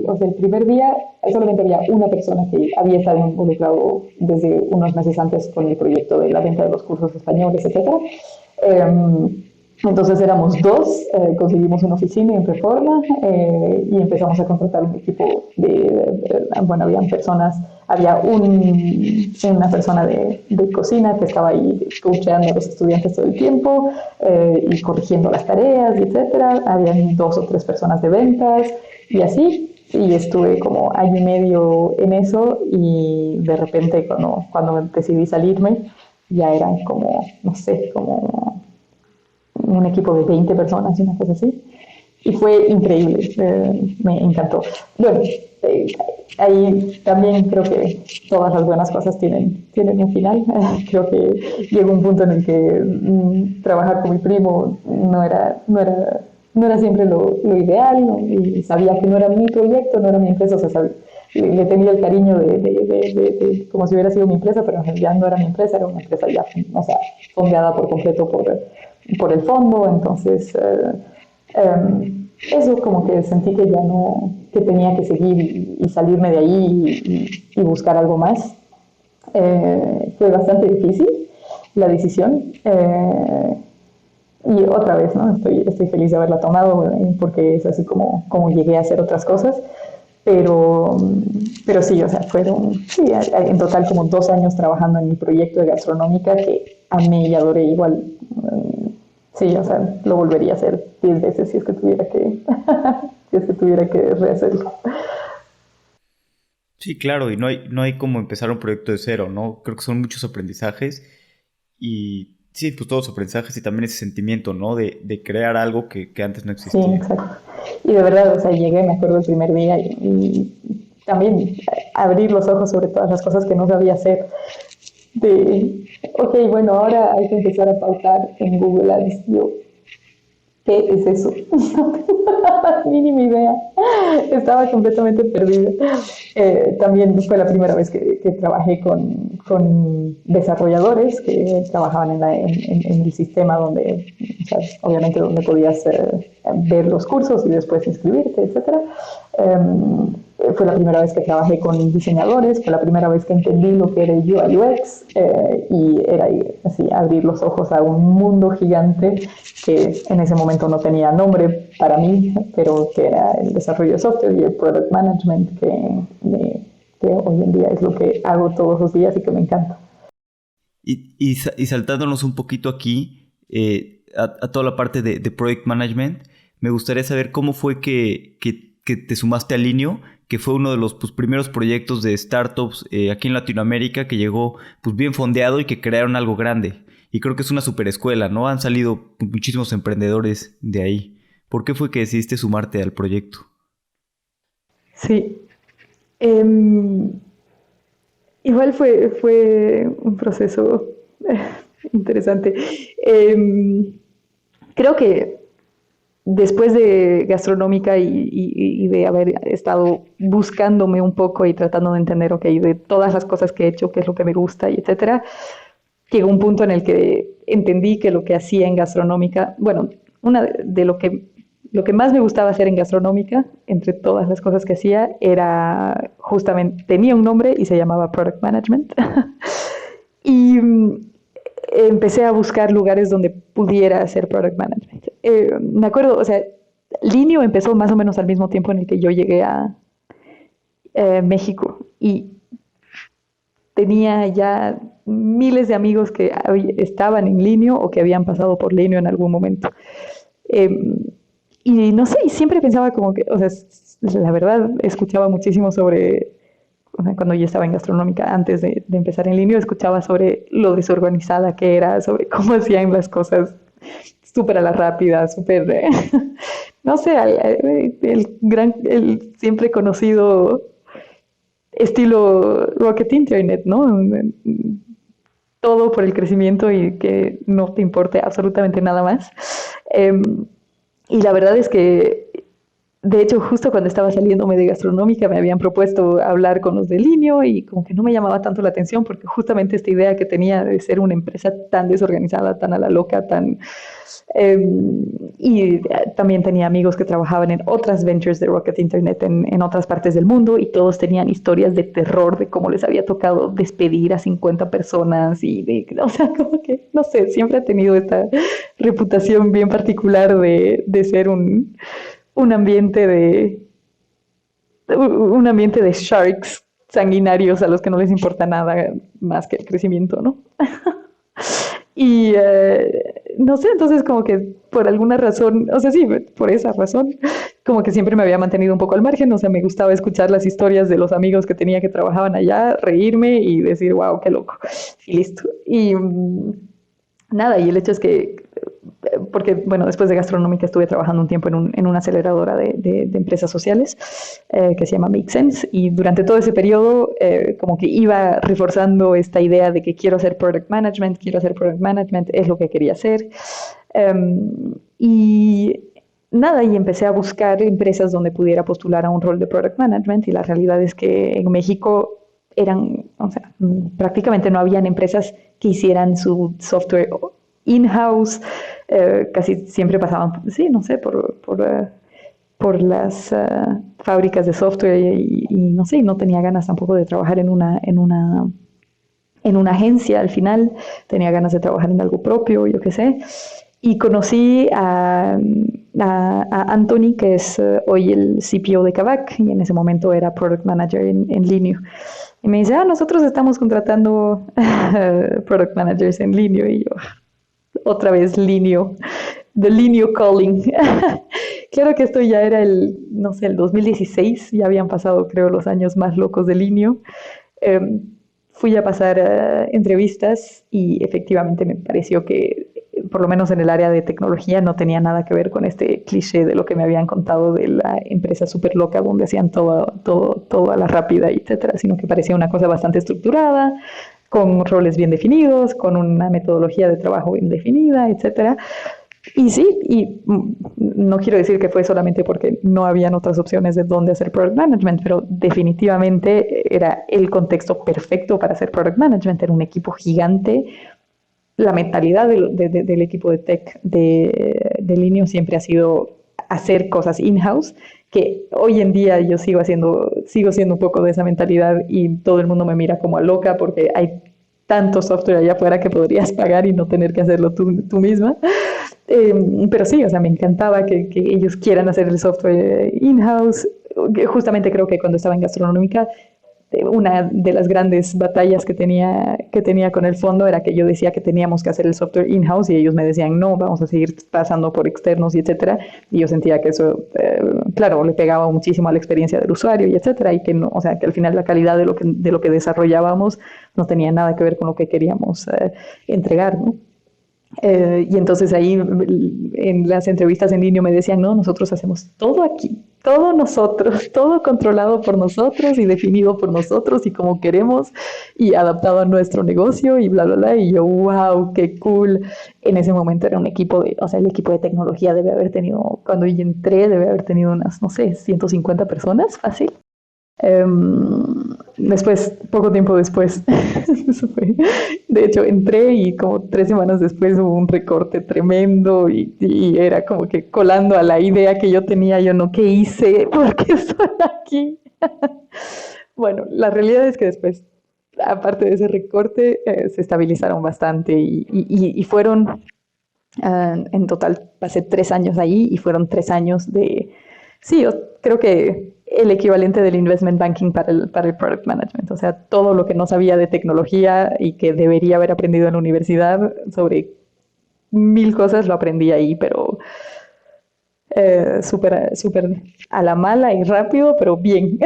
O sea, el primer día solamente había una persona que había estado involucrado desde unos meses antes con el proyecto de la venta de los cursos españoles, etc. Entonces éramos dos, conseguimos una oficina en Reforma y empezamos a contratar un equipo bueno, habían personas, había una persona de cocina que estaba ahí coacheando a los estudiantes todo el tiempo y corrigiendo las tareas, etcétera. Habían 2 o 3 personas de ventas y así. Y estuve como año y medio en eso y de repente cuando decidí salirme ya eran como, no sé, como un equipo de 20 personas y una cosa así. Y fue increíble, me encantó. Bueno, ahí también creo que todas las buenas cosas tienen un final. Creo que llegó un punto en el que trabajar con mi primo no era siempre lo ideal, ¿no? Y sabía que no era mi proyecto, no era mi empresa, o sea, le tenía el cariño de como si hubiera sido mi empresa, pero en realidad no era mi empresa, era una empresa ya, o sea, fondeada por completo por el fondo, entonces eso como que sentí que ya no, que tenía que seguir y salirme de ahí y buscar algo más. Fue bastante difícil la decisión y otra vez, ¿no? Estoy feliz de haberla tomado porque es así como llegué a hacer otras cosas, pero, pero sí, o sea, fueron sí, en total como 2 años trabajando en mi proyecto de gastronómica que amé y adoré igual. Sí, o sea, lo volvería a hacer 10 veces si es que tuviera que, si es que tuviera que rehacerlo. Sí, claro, y no hay como empezar un proyecto de cero, ¿no? Creo que son muchos aprendizajes y Sí, pues todos los aprendizajes y también ese sentimiento, ¿no? De crear algo que antes no Sí, existía. exacto. Y de verdad, o sea, llegué, me acuerdo el primer día y también abrir los ojos sobre todas las cosas que no sabía hacer. De, ok, bueno, ahora hay que empezar a pautar en Google Ads. Yo, ¿qué es eso? No tengo la mínima idea. Estaba completamente perdida. También fue la primera vez que trabajé con desarrolladores que trabajaban en el sistema donde, o sea, obviamente donde podías ver los cursos y después inscribirte, etcétera. Fue la primera vez que trabajé con diseñadores, fue la primera vez que entendí lo que era el UI UX y era así abrir los ojos a un mundo gigante que en ese momento no tenía nombre para mí, pero que era el desarrollo de software y el product management que hoy en día es lo que hago todos los días y que me encanta. Y saltándonos un poquito aquí a toda la parte de Project Management, me gustaría saber cómo fue que te sumaste a Linio, que fue uno de los pues, primeros proyectos de startups aquí en Latinoamérica que llegó pues, bien fondeado y que crearon algo grande. Y creo que es una super escuela, ¿no? Han salido pues, muchísimos emprendedores de ahí. ¿Por qué fue que decidiste sumarte al proyecto? Sí, eh, igual fue un proceso eh, interesante. Creo que después de gastronómica y de haber estado buscándome un poco y tratando de entender, ok, de todas las cosas que he hecho, qué es lo que me gusta y etcétera, llegó un punto en el que entendí que lo que hacía en gastronómica, bueno, una de lo que más me gustaba hacer en gastronómica, entre todas las cosas que hacía, era justamente, tenía un nombre y se llamaba Product Management. y empecé a buscar lugares donde pudiera hacer Product Management. Me acuerdo, o sea, Linio empezó más o menos al mismo tiempo en el que yo llegué a México y tenía ya miles de amigos que estaban en Linio o que habían pasado por Linio en algún momento. Eh, y no sé, siempre pensaba como que, o sea, la verdad, escuchaba muchísimo sobre, o sea, cuando yo estaba en gastronómica, antes de empezar en línea, escuchaba sobre lo desorganizada que era, sobre cómo hacían las cosas súper a la rápida, súper, no sé, el siempre conocido estilo Rocket Internet, ¿no? Todo por el crecimiento y que no te importe absolutamente nada más. Eh, y la verdad es que, de hecho, justo cuando estaba saliéndome de gastronómica me habían propuesto hablar con los de Linio y como que no me llamaba tanto la atención porque justamente esta idea que tenía de ser una empresa tan desorganizada, tan a la loca, tan... Eh, y también tenía amigos que trabajaban en otras ventures de Rocket Internet en otras partes del mundo y todos tenían historias de terror de cómo les había tocado despedir a 50 personas y o sea, como que, no sé, siempre ha tenido esta reputación bien particular de ser un ambiente un ambiente de sharks sanguinarios a los que no les importa nada más que el crecimiento, ¿no? Y no sé, entonces como que por alguna razón, o sea, sí, por esa razón, como que siempre me había mantenido un poco al margen, o sea, me gustaba escuchar las historias de los amigos que tenía que trabajaban allá, reírme y decir, wow, qué loco, y listo. Y nada, y el hecho es que porque, bueno, después de gastronómica estuve trabajando un tiempo en una aceleradora de empresas sociales que se llama Make Sense y durante todo ese periodo como que iba reforzando esta idea de que quiero hacer product management, es lo que quería hacer. Y nada, y empecé a buscar empresas donde pudiera postular a un rol de product management y la realidad es que en México eran, o sea, prácticamente no habían empresas que hicieran su software in-house, casi siempre pasaban, sí, no sé, por las fábricas de software y no sé, no tenía ganas tampoco de trabajar en una agencia al final, tenía ganas de trabajar en algo propio, yo qué sé. Y conocí a Anthony, que es hoy el CPO de Kavak, y en ese momento era Product Manager en Linio. Y me dice, nosotros estamos contratando Product Managers en Linio. Y yo, otra vez Linio, The Linio Calling. Claro que esto ya era no sé, el 2016, ya habían pasado creo los años más locos de Linio. Eh, fui a pasar entrevistas y efectivamente me pareció que, por lo menos en el área de tecnología, no tenía nada que ver con este cliché de lo que me habían contado de la empresa súper loca donde hacían todo a la rápida, etcétera, sino que parecía una cosa bastante estructurada, con roles bien definidos, con una metodología de trabajo bien definida, etcétera. Y sí, y no quiero decir que fue solamente porque no habían otras opciones de dónde hacer product management, pero definitivamente era el contexto perfecto para hacer product management. Era un equipo gigante. La mentalidad del equipo de tech de Linio siempre ha sido hacer cosas in-house, que hoy en día yo sigo siendo un poco de esa mentalidad y todo el mundo me mira como a loca porque hay tanto software allá afuera que podrías pagar y no tener que hacerlo tú misma. Pero sí, o sea, me encantaba que ellos quieran hacer el software in-house. Justamente creo que cuando estaba en gastronómica, una de las grandes batallas que tenía con el fondo era que yo decía que teníamos que hacer el software in-house y ellos me decían, no, vamos a seguir pasando por externos y etcétera. Y yo sentía que eso, claro, le pegaba muchísimo a la experiencia del usuario y etcétera. Y que no, o sea, que al final la calidad de lo que desarrollábamos no tenía nada que ver con lo que queríamos entregar, ¿no? Y entonces ahí en las entrevistas en línea me decían, no, nosotros hacemos todo aquí, todo nosotros, todo controlado por nosotros y definido por nosotros y como queremos y adaptado a nuestro negocio y bla, bla, bla. Y yo, wow, qué cool. En ese momento era un equipo o sea, el equipo de tecnología debe haber tenido, cuando yo entré, debe haber tenido unas, no sé, 150 personas, fácil. Después, poco tiempo después, de hecho entré y como 3 semanas después hubo un recorte tremendo y era como que colando a la idea que yo tenía, yo no, ¿qué hice? ¿Por qué estoy aquí? Bueno, la realidad es que después, aparte de ese recorte, se estabilizaron bastante y fueron, en total pasé 3 años ahí y fueron 3 años de, sí, yo creo que el equivalente del investment banking para el product management. O sea, todo lo que no sabía de tecnología y que debería haber aprendido en la universidad sobre 1000 cosas lo aprendí ahí, pero súper a la mala y rápido, pero bien.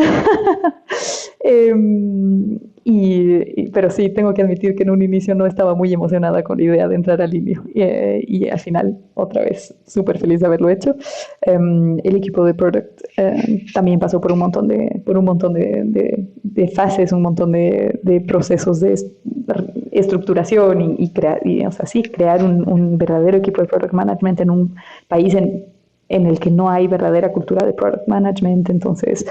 Pero sí, tengo que admitir que en un inicio no estaba muy emocionada con la idea de entrar al Linio. Y al final, otra vez, súper feliz de haberlo hecho. El equipo de Product también pasó por un montón de fases, un montón de procesos de estructuración o sea, sí, crear un verdadero equipo de Product Management en un país en el que no hay verdadera cultura de product management. Entonces,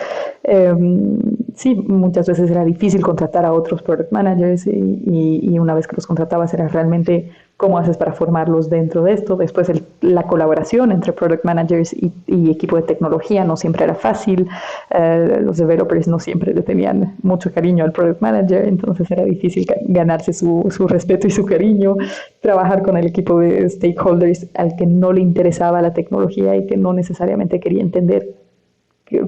sí, muchas veces era difícil contratar a otros product managers y una vez que los contratabas era realmente cómo haces para formarlos dentro de esto. Después la colaboración entre product managers y equipo de tecnología no siempre era fácil. Los developers no siempre le tenían mucho cariño al product manager, entonces era difícil ganarse su respeto y su cariño. Trabajar con el equipo de stakeholders al que no le interesaba la tecnología y que no necesariamente quería entender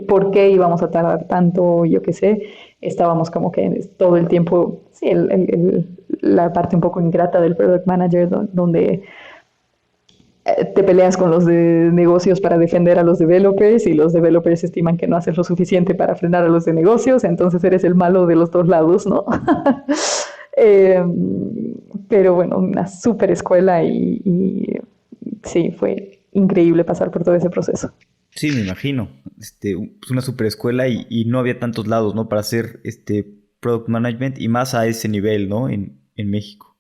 por qué íbamos a tardar tanto, yo qué sé. Estábamos como que todo el tiempo, sí, la parte un poco ingrata del product manager, donde te peleas con los de negocios para defender a los developers y los developers estiman que no haces lo suficiente para frenar a los de negocios, entonces eres el malo de los dos lados, ¿no? Pero bueno, una súper escuela y sí, fue increíble pasar por todo ese proceso. Sí, me imagino. Es una super escuela y no había tantos lados, ¿no? Para hacer product management y más a ese nivel, ¿no? En México.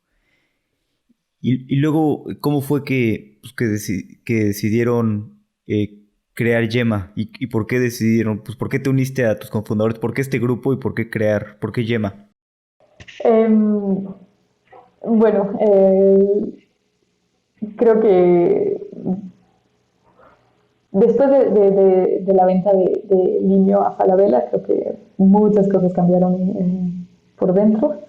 Y luego, ¿cómo fue que decidieron crear Yema? ¿Y por qué decidieron? Pues, ¿por qué te uniste a tus cofundadores? ¿Por qué este grupo y por qué Yema? Bueno, creo que después de la venta de Linio a Falabella, creo que muchas cosas cambiaron por dentro.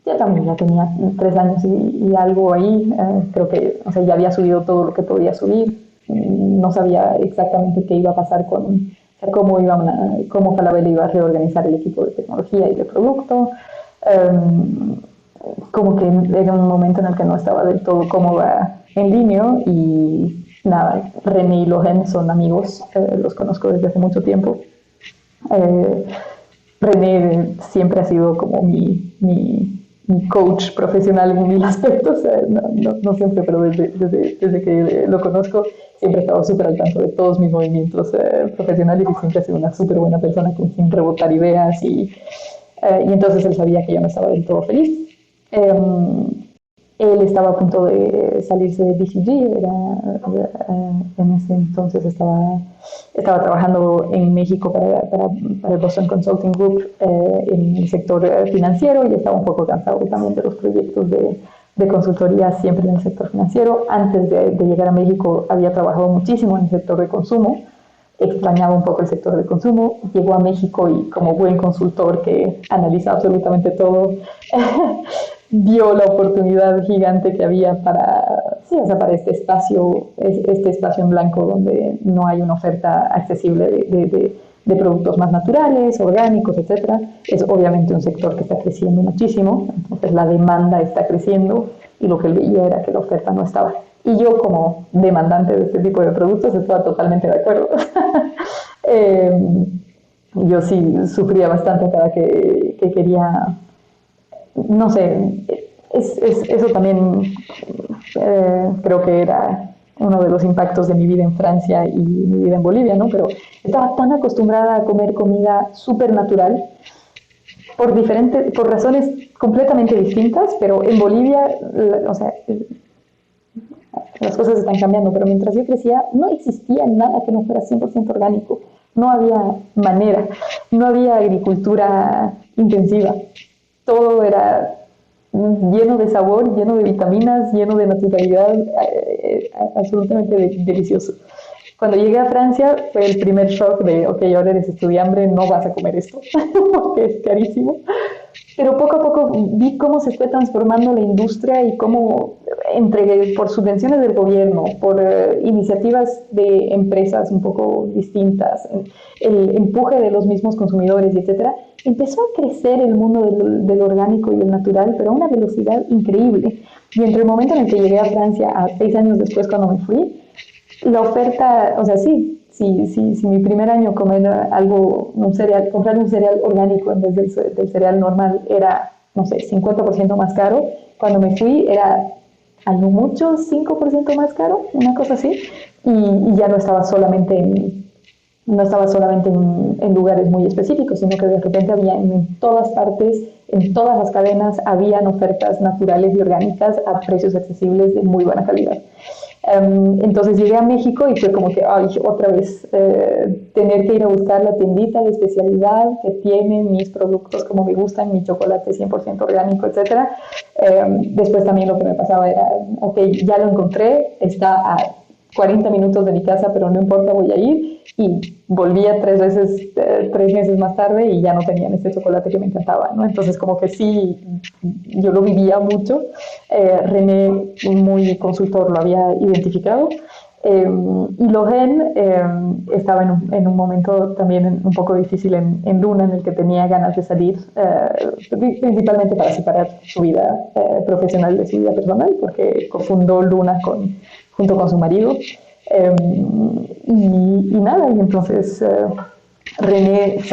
Ya también ya tenía 3 años y algo ahí. Creo que, o sea, ya había subido todo lo que podía subir. No sabía exactamente qué iba a pasar o sea, cómo Falabella iba a reorganizar el equipo de tecnología y de producto. Como que era un momento en el que no estaba del todo cómoda en Linio y nada, René y Lohen son amigos, los conozco desde hace mucho tiempo. René siempre ha sido como mi coach profesional en mil aspectos, no siempre, pero desde que lo conozco siempre he estado súper al tanto de todos mis movimientos profesionales y siempre ha sido una súper buena persona con quien rebotar ideas y entonces él sabía que yo no estaba del todo feliz. Él estaba a punto de salirse de BCG, en ese entonces estaba trabajando en México para el Boston Consulting Group en el sector financiero y estaba un poco cansado también de los proyectos de consultoría siempre en el sector financiero. Antes de llegar a México había trabajado muchísimo en el sector de consumo, extrañaba un poco el sector de consumo, llegó a México y como buen consultor que analiza absolutamente todo, vio la oportunidad gigante que había para este espacio en blanco donde no hay una oferta accesible de productos más naturales, orgánicos, etcétera. Es obviamente un sector que está creciendo muchísimo, entonces la demanda está creciendo y lo que él veía era que la oferta no estaba. Y yo como demandante de este tipo de productos estaba totalmente de acuerdo. Yo sí sufría bastante cada que quería, no sé, eso también creo que era uno de los impactos de mi vida en Francia y mi vida en Bolivia, ¿no? Pero estaba tan acostumbrada a comer comida súper natural por razones completamente distintas, pero en Bolivia, o sea, las cosas están cambiando, pero mientras yo crecía no existía nada que no fuera 100% orgánico, no había manera, no había agricultura intensiva, todo era lleno de sabor, lleno de vitaminas, lleno de naturalidad, absolutamente delicioso. Cuando llegué a Francia fue el primer shock de, ok, ahora eres estudiante, no vas a comer esto, porque es carísimo. Pero poco a poco vi cómo se fue transformando la industria y cómo, por subvenciones del gobierno, por iniciativas de empresas un poco distintas, el empuje de los mismos consumidores, etcétera, empezó a crecer el mundo del orgánico y el natural, pero a una velocidad increíble. Y entre el momento en el que llegué a Francia, a 6 años después cuando me fui, la oferta, o sea, si mi primer año comer comprar un cereal orgánico en vez del cereal normal era, no sé, 50% más caro, cuando me fui era a lo mucho 5% más caro, una cosa así, y ya no estaba solamente en lugares muy específicos, sino que de repente había en todas partes, en todas las cadenas, habían ofertas naturales y orgánicas a precios accesibles de muy buena calidad. Entonces llegué a México y fue como que, otra vez, tener que ir a buscar la tiendita de especialidad que tiene mis productos como me gustan, mi chocolate 100% orgánico, etc. Después también lo que me pasaba era, ok, ya lo encontré, está a 40 minutos de mi casa, pero no importa, voy a ir. Y volvía 3 meses más tarde y ya no tenían este chocolate que me encantaba, ¿no? Entonces como que sí, yo lo vivía mucho. René, muy consultor, lo había identificado. Y Logen estaba en un momento también un poco difícil en Luna, en el que tenía ganas de salir, principalmente para separar su vida profesional de su vida personal, porque cofundó Luna junto con su marido. Y nada, y entonces René es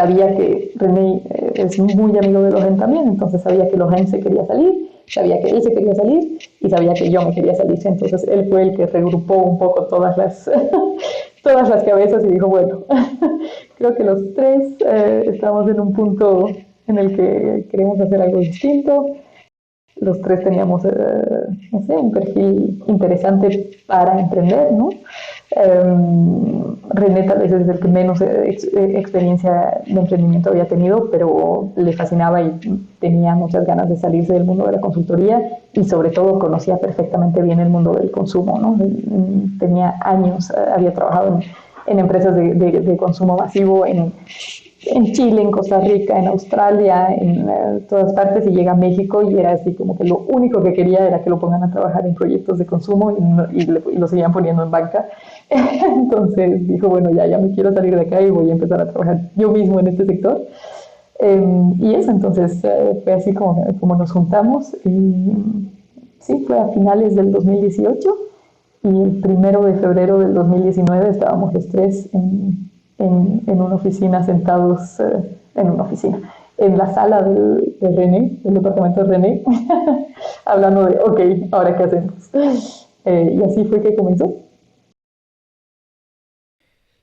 muy amigo de Logen también, entonces sabía que Logen se quería salir, sabía que él se quería salir y sabía que yo me quería salir. Entonces él fue el que regrupó un poco todas las cabezas y dijo, bueno, creo que los tres estamos en un punto en el que queremos hacer algo distinto. Los tres teníamos, no sé, un perfil interesante para emprender, ¿no? René tal vez es el que menos experiencia de emprendimiento había tenido, pero le fascinaba y tenía muchas ganas de salirse del mundo de la consultoría y sobre todo conocía perfectamente bien el mundo del consumo, ¿no? Tenía años, había trabajado en empresas de consumo masivo en Chile, en Costa Rica, en Australia, en todas partes, y llega a México y era así como que lo único que quería era que lo pongan a trabajar en proyectos de consumo y lo seguían poniendo en banca. Entonces dijo, bueno, ya me quiero salir de acá y voy a empezar a trabajar yo mismo en este sector. Y eso, entonces fue así como nos juntamos. Y sí, fue a finales del 2018 y el 1 de febrero del 2019 estábamos los tres en una oficina, sentados en una oficina. en la sala de René, del departamento de René, hablando de, ok, ¿ahora qué hacemos? Y así fue que comenzó.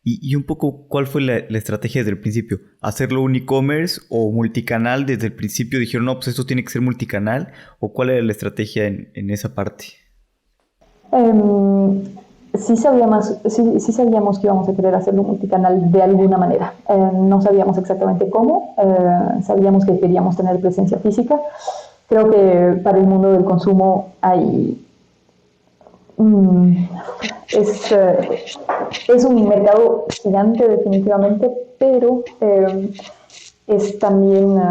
Y un poco, ¿cuál fue la estrategia desde el principio? ¿Hacerlo un e-commerce o multicanal? ¿Desde el principio dijeron, no, pues esto tiene que ser multicanal? ¿O cuál era la estrategia en esa parte? Sí sabíamos que íbamos a querer hacerlo multicanal de alguna manera. No sabíamos exactamente cómo, sabíamos que queríamos tener presencia física. Creo que para el mundo del consumo hay... es un mercado gigante definitivamente, pero es también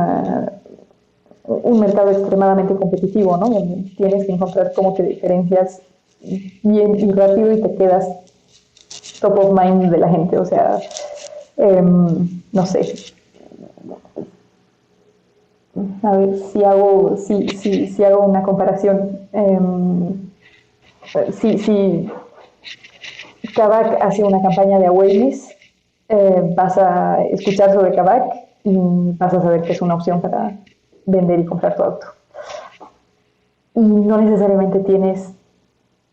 un mercado extremadamente competitivo, ¿no? Tienes que encontrar cómo te diferencias bien y rápido y te quedas top of mind de la gente, o sea, no sé. A ver, si hago una comparación, si Kavak hace una campaña de awareness, vas a escuchar sobre Kavak y vas a saber que es una opción para vender y comprar tu auto. Y no necesariamente tienes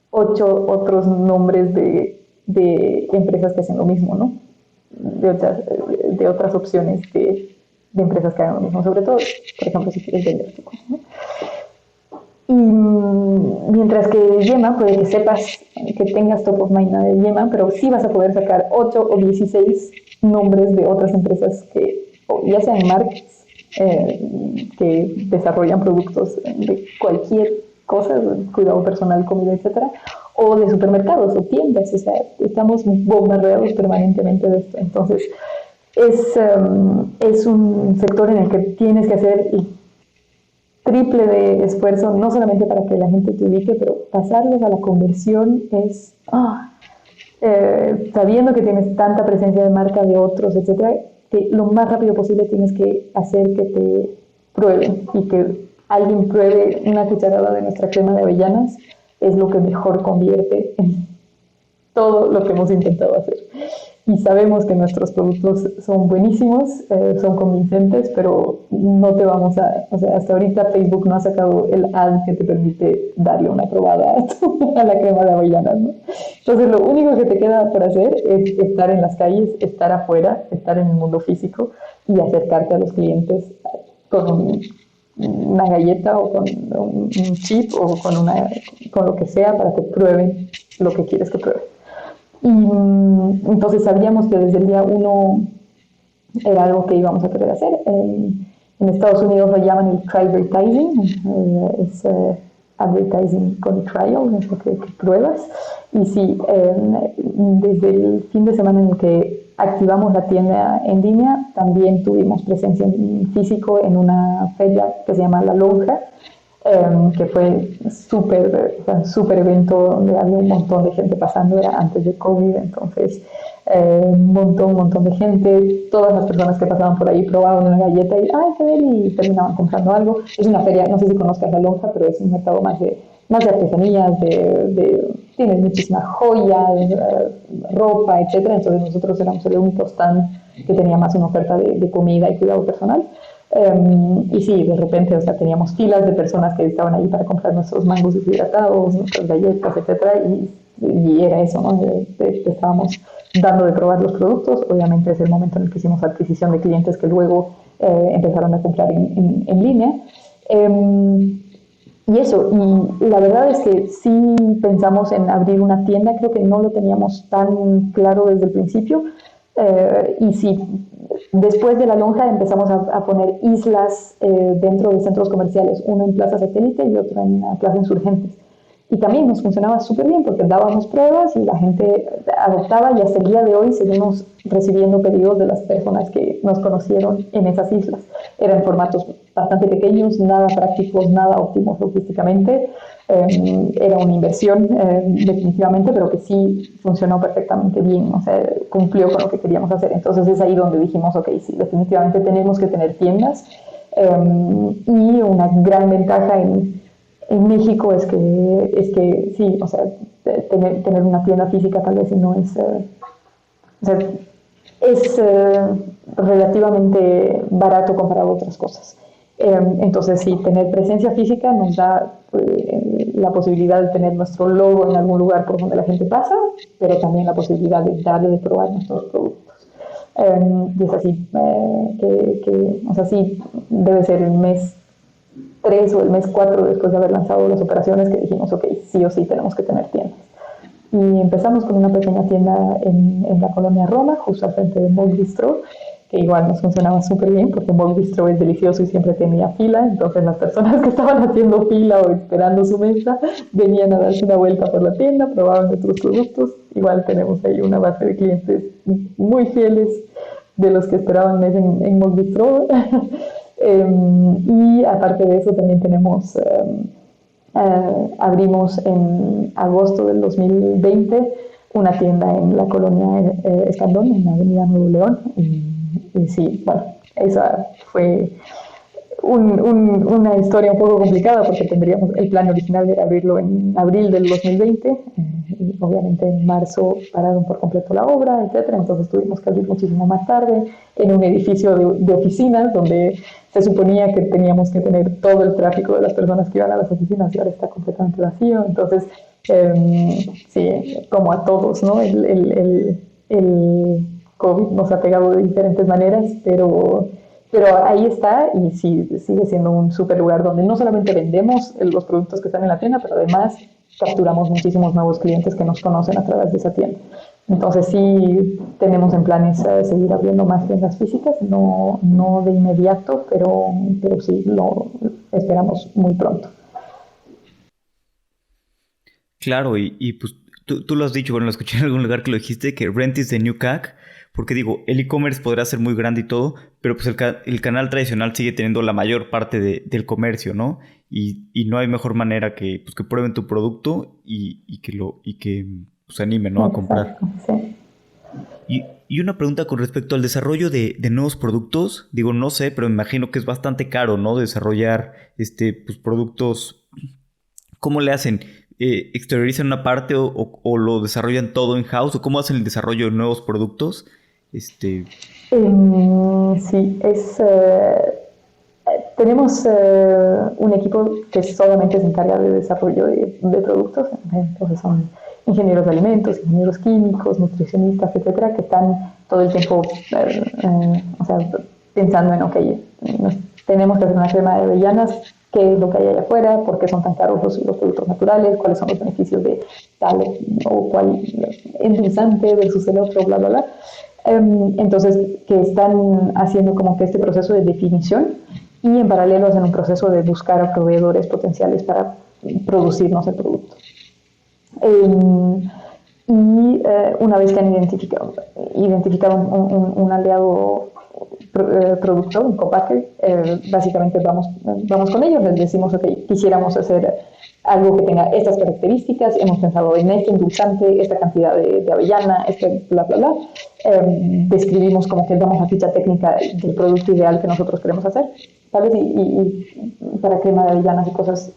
8 otros nombres de empresas que hacen lo mismo, ¿no? De otras opciones de empresas que hagan lo mismo, sobre todo, por ejemplo, si quieres vender tu cosa, ¿no? Y mientras que Yema, puede que sepas que tengas top of mind de Yema, pero sí vas a poder sacar 8 o 16 nombres de otras empresas que, ya sean marcas, que desarrollan productos de cualquier cosa, cuidado personal, comida, etcétera, o de supermercados o tiendas. O sea, estamos bombardeados permanentemente de esto. Entonces, es un sector en el que tienes que hacer triple de esfuerzo, no solamente para que la gente te ubique, pero pasarles a la conversión es, sabiendo que tienes tanta presencia de marca de otros, etcétera, que lo más rápido posible tienes que hacer que te prueben y que alguien pruebe una cucharada de nuestra crema de avellanas es lo que mejor convierte en todo lo que hemos intentado hacer. Y sabemos que nuestros productos son buenísimos, son convincentes, pero no te vamos a... O sea, hasta ahorita Facebook no ha sacado el ad que te permite darle una probada a la crema de avellanas, ¿no? Entonces, lo único que te queda por hacer es estar en las calles, estar afuera, estar en el mundo físico y acercarte a los clientes con una galleta o con un chip o con lo que sea para que prueben lo que quieres que prueben. Y entonces sabíamos que desde el día 1 era algo que íbamos a querer hacer. En Estados Unidos lo llaman el trial-advertising, es advertising con trial, es lo que pruebas. Y sí, desde el fin de semana en el que activamos la tienda en línea, también tuvimos presencia en físico en una feria que se llama La Lonja, que fue súper evento donde había un montón de gente pasando, era antes de COVID, entonces un montón de gente, todas las personas que pasaban por ahí probaban una galleta y ¡ay, qué bien! Y terminaban comprando algo. Es una feria, no sé si conozcas La Lonja, pero es un mercado más de artesanías, tienes muchísimas joyas, ropa, etcétera. Entonces nosotros éramos el único stand que tenía más una oferta de comida y cuidado personal. Y sí, de repente, o sea, teníamos filas de personas que estaban ahí para comprar nuestros mangos deshidratados, nuestras galletas, etcétera, y era eso, ¿no? Estábamos dando de probar los productos. Obviamente es el momento en el que hicimos adquisición de clientes que luego empezaron a comprar en línea. Y eso, y la verdad es que sí pensamos en abrir una tienda, creo que no lo teníamos tan claro desde el principio. Y sí, después de La Lonja empezamos a poner islas dentro de centros comerciales, uno en Plaza Satélite y otro en la Plaza Insurgentes. Y también nos funcionaba súper bien porque dábamos pruebas y la gente adoptaba, y hasta el día de hoy seguimos recibiendo pedidos de las personas que nos conocieron en esas islas. Eran formatos bastante pequeños, nada prácticos, nada óptimos logísticamente. Era una inversión definitivamente, pero que sí funcionó perfectamente bien, o sea, cumplió con lo que queríamos hacer. Entonces es ahí donde dijimos, ok, sí, definitivamente tenemos que tener tiendas. Y una gran ventaja en México es que sí, o sea, tener una tienda física tal vez no es... o sea, es relativamente barato comparado a otras cosas. Entonces, sí, tener presencia física nos da la posibilidad de tener nuestro logo en algún lugar por donde la gente pasa, pero también la posibilidad de darle de probar nuestros productos. Y es así, o sea, sí, debe ser el mes 3 o el mes 4 después de haber lanzado las operaciones que dijimos, ok, sí o sí tenemos que tener tiendas. Y empezamos con una pequeña tienda en la colonia Roma, justo al frente de Mog Bistro, que igual nos funcionaba súper bien porque Mog Bistro es delicioso y siempre tenía fila, entonces las personas que estaban haciendo fila o esperando su mesa venían a darse una vuelta por la tienda, probaban nuestros productos. Igual tenemos ahí una base de clientes muy fieles de los que esperaban en Mog Bistro. Y aparte de eso también tenemos... abrimos en agosto del 2020 una tienda en la colonia Escandón, en la avenida Nuevo León. Y sí, bueno, esa fue una historia un poco complicada porque tendríamos el plan original era abrirlo en abril del 2020 y obviamente en marzo pararon por completo la obra, etcétera. Entonces tuvimos que abrir muchísimo más tarde en un edificio de oficinas donde se suponía que teníamos que tener todo el tráfico de las personas que iban a las oficinas y ahora está completamente vacío. Entonces, sí, como a todos, ¿no? El COVID nos ha pegado de diferentes maneras, pero ahí está y sí, sigue siendo un súper lugar donde no solamente vendemos los productos que están en la tienda, pero además capturamos muchísimos nuevos clientes que nos conocen a través de esa tienda. Entonces sí tenemos en planes seguir abriendo más tiendas físicas, no de inmediato, pero sí lo esperamos muy pronto. Claro, y pues tú lo has dicho, bueno, lo escuché en algún lugar que lo dijiste, que rent is the new CAC, porque digo, el e-commerce podrá ser muy grande y todo, pero pues el canal tradicional sigue teniendo la mayor parte del comercio, ¿no? Y no hay mejor manera que prueben tu producto y que se animen, ¿no? A comprar. Sí. Y una pregunta con respecto al desarrollo de nuevos productos. Digo, no sé, pero me imagino que es bastante caro, ¿no? Desarrollar productos. ¿Cómo le hacen? ¿Exteriorizan una parte o lo desarrollan todo in-house? ¿O cómo hacen el desarrollo de nuevos productos? Sí, tenemos un equipo que solamente se encarga de desarrollo de productos. Entonces son ingenieros de alimentos, ingenieros químicos, nutricionistas, etcétera, que están todo el tiempo pensando en, ok, tenemos que hacer una crema de avellanas, qué es lo que hay allá afuera, por qué son tan caros los productos naturales, cuáles son los beneficios de tal o cual endulzante versus el otro, bla, bla, bla. Entonces, que están haciendo como que este proceso de definición y en paralelo hacen un proceso de buscar a proveedores potenciales para producirnos el producto. Una vez que han identificado un aliado productor, un copacker, básicamente vamos con ellos, les decimos, ok, quisiéramos hacer algo que tenga estas características, hemos pensado en este endulzante, esta cantidad de avellana, bla, bla, bla. Describimos como que damos la ficha técnica del producto ideal que nosotros queremos hacer, ¿sabes? Y para crema de avellanas y cosas,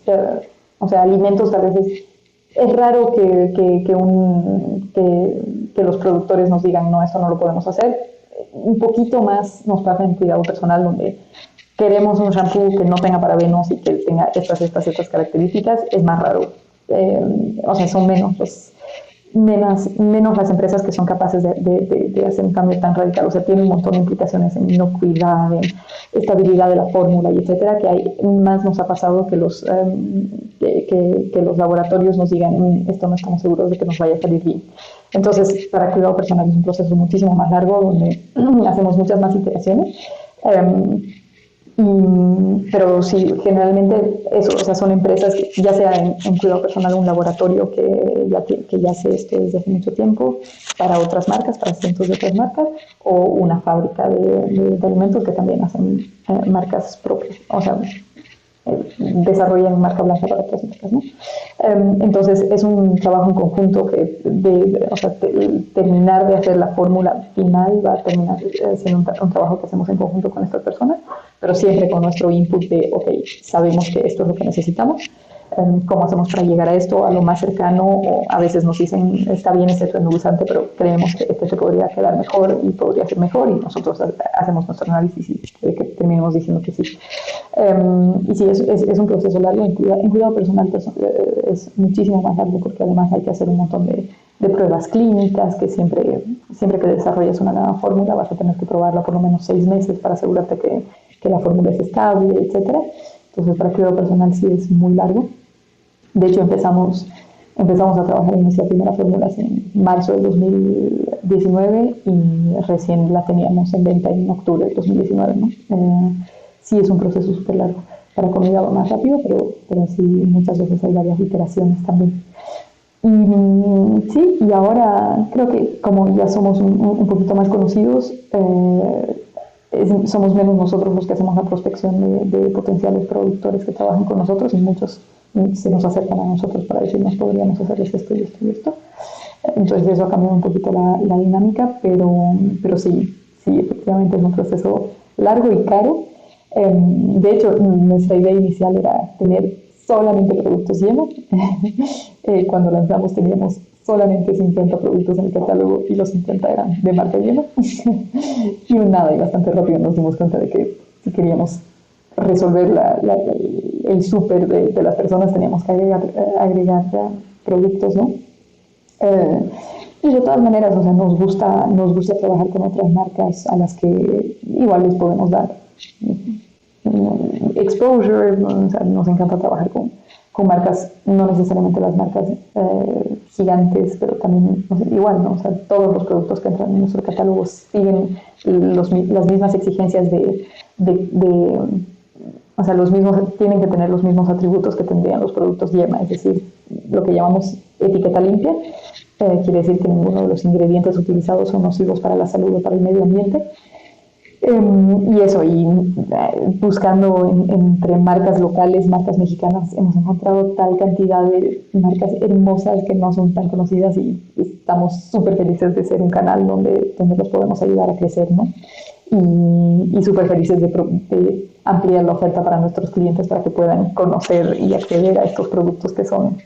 alimentos tal vez es raro que los productores nos digan, no, esto no lo podemos hacer. Un poquito más nos pasa en cuidado personal, donde queremos un shampoo que no tenga parabenos y que tenga estas características, es más raro. Son menos las empresas que son capaces de hacer un cambio tan radical. O sea, tiene un montón de implicaciones en inocuidad, en estabilidad de la fórmula, y etcétera, que más nos ha pasado que los laboratorios nos digan, esto no estamos seguros de que nos vaya a salir bien. Entonces, para cuidado personal es un proceso muchísimo más largo, donde hacemos muchas más iteraciones. Pero sí, generalmente son empresas que ya sea en cuidado personal, un laboratorio que ya hace esto desde hace mucho tiempo para otras marcas, para cientos de otras marcas, o una fábrica de alimentos que también hacen marcas propias, desarrollan marca blanca para otras marcas, ¿no? Entonces es un trabajo en conjunto que terminar de hacer la fórmula final va a terminar siendo un trabajo que hacemos en conjunto con estas personas, pero siempre con nuestro input de, ok, sabemos que esto es lo que necesitamos. cómo hacemos para llegar a esto, a lo más cercano, o a veces nos dicen, está bien este endulzante, pero creemos que este se podría quedar mejor y podría ser mejor, y nosotros hacemos nuestro análisis y que terminemos diciendo que sí. Y sí, es un proceso largo. En cuidado personal es muchísimo más largo, porque además hay que hacer un montón de pruebas clínicas, que siempre que desarrolles una nueva fórmula vas a tener que probarla por lo menos 6 meses para asegurarte que la fórmula es estable, etcétera. Entonces, para cuidado personal sí es muy largo. De hecho, empezamos a trabajar en nuestra primera fórmula en marzo del 2019 y recién la teníamos en venta en octubre del 2019, ¿no? Sí es un proceso súper largo. Para comida va más rápido, pero sí muchas veces hay varias iteraciones también. Y sí, y ahora creo que como ya somos un poquito más conocidos, somos menos nosotros los que hacemos la prospección de potenciales productores que trabajan con nosotros, y muchos se nos acercan a nosotros para decirnos podríamos hacerles esto y esto y esto. Entonces eso ha cambiado un poquito la dinámica, pero sí, efectivamente es un proceso largo y caro. De hecho, nuestra idea inicial era tener solamente productos Yema. Cuando lanzamos teníamos solamente 50 productos en el catálogo y los 50 eran de marca Yema. Y bastante rápido nos dimos cuenta de que si queríamos resolver el súper de las personas teníamos que agregar productos, ¿no? Y de todas maneras, o sea, nos gusta trabajar con otras marcas a las que igual les podemos dar exposure, ¿no? O sea, nos encanta trabajar con marcas, no necesariamente las marcas gigantes, pero también, o sea, igual, ¿no? O sea, todos los productos que entran en nuestro catálogo siguen las mismas exigencias o sea, tienen que tener los mismos atributos que tendrían los productos Yema, es decir, lo que llamamos etiqueta limpia. Quiere decir que ninguno de los ingredientes utilizados son nocivos para la salud o para el medio ambiente. Y eso, buscando entre marcas locales, marcas mexicanas, hemos encontrado tal cantidad de marcas hermosas que no son tan conocidas, y estamos súper felices de ser un canal donde los podemos ayudar a crecer, ¿no? Y súper felices de ampliar la oferta para nuestros clientes para que puedan conocer y acceder a estos productos que son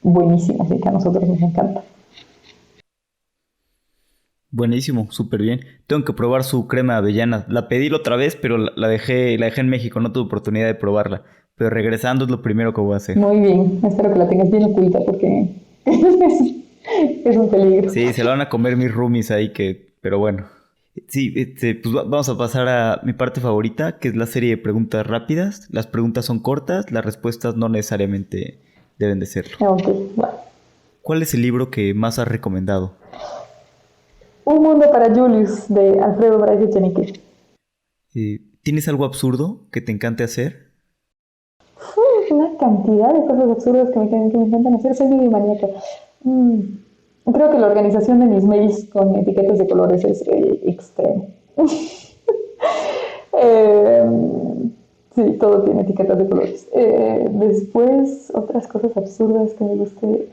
buenísimos y que a nosotros nos encantan. Buenísimo, súper bien. Tengo que probar su crema de avellana. La pedí la otra vez, pero la dejé en México. No tuve oportunidad de probarla. Pero regresando es lo primero que voy a hacer. Muy bien. Espero que la tengas bien oculta, porque es un peligro. Sí, se la van a comer mis roomies ahí, pero bueno. Sí, pues vamos a pasar a mi parte favorita, que es la serie de preguntas rápidas. Las preguntas son cortas, las respuestas no necesariamente deben de serlo. Ok, bueno. ¿Cuál es el libro que más has recomendado? Un mundo para Julius, de Alfredo Bryce Echenique. ¿Tienes algo absurdo que te encante hacer? Una cantidad de cosas absurdas que me encantan hacer. Soy muy maníaca. Creo que la organización de mis mails con etiquetas de colores es extremo. Sí, todo tiene etiquetas de colores. Después, otras cosas absurdas que me guste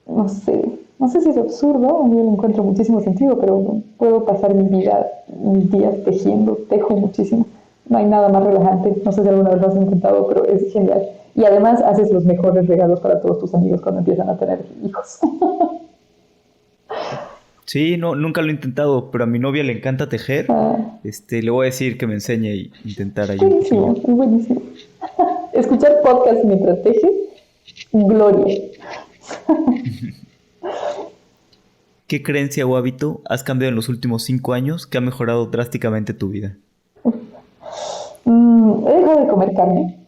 hacer. No sé si es absurdo, a mí le encuentro muchísimo sentido, pero puedo pasar mis días tejo muchísimo. No hay nada más relajante. No sé si alguna vez lo has intentado, pero es genial. Y además haces los mejores regalos para todos tus amigos cuando empiezan a tener hijos. Sí, no, nunca lo he intentado, pero a mi novia le encanta tejer. Le voy a decir que me enseñe y intentar ahí. Buenísimo, es buenísimo. Escuchar podcast mientras tejes, gloria. ¿Qué creencia o hábito has cambiado en los últimos 5 años que ha mejorado drásticamente tu vida? He dejado de comer carne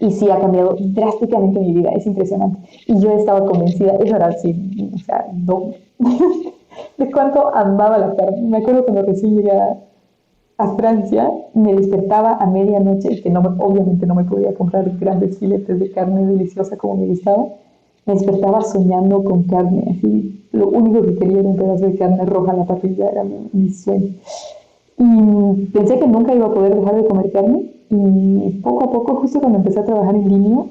y sí ha cambiado drásticamente mi vida, es impresionante. Y yo estaba convencida, eso era así, o sea, no, de cuánto amaba la carne. Me acuerdo cuando recién llegué a Francia, me despertaba a medianoche, que obviamente no me podía comprar grandes filetes de carne deliciosa como me gustaba. Me despertaba soñando con carne, así. Lo único que quería era un pedazo de carne roja en la parrilla, era mi sueño. Y pensé que nunca iba a poder dejar de comer carne, y poco a poco, justo cuando empecé a trabajar en línea,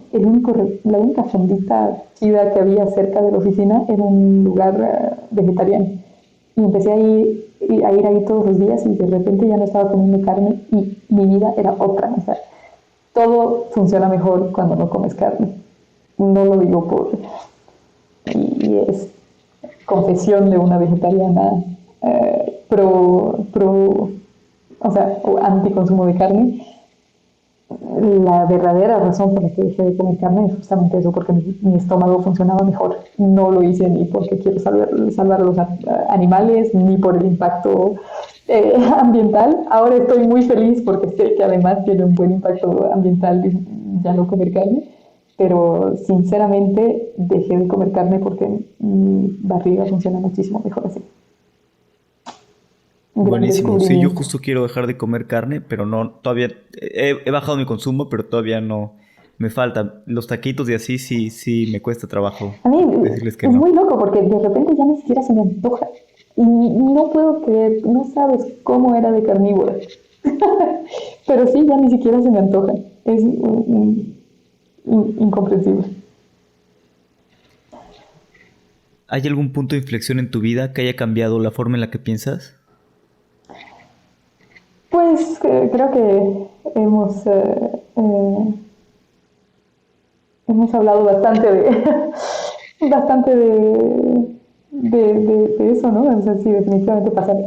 la única fondita chida que había cerca de la oficina era un lugar vegetariano. Y empecé a ir ahí todos los días, y de repente ya no estaba comiendo carne y mi vida era otra. O sea, todo funciona mejor cuando no comes carne. No lo digo y es confesión de una vegetariana o anticonsumo de carne. La verdadera razón por la que dejé de comer carne es justamente eso, porque mi estómago funcionaba mejor. No lo hice ni porque quiero salvar a los animales, ni por el impacto ambiental. Ahora estoy muy feliz porque sé que además tiene un buen impacto ambiental ya no comer carne, pero sinceramente dejé de comer carne porque mi barriga funciona muchísimo mejor así. Buenísimo. Sí, yo justo quiero dejar de comer carne, pero no, todavía he bajado mi consumo, pero todavía no me falta. Los taquitos y así sí me cuesta trabajo A mí decirles que es no. muy loco porque de repente ya ni siquiera se me antoja. Y no puedo creer, no sabes cómo era de carnívora. Pero sí, ya ni siquiera se me antoja. Es incomprensible. ¿Hay algún punto de inflexión en tu vida que haya cambiado la forma en la que piensas? Pues creo que hemos hablado bastante bastante de eso, ¿no? O sea, sí, definitivamente pasar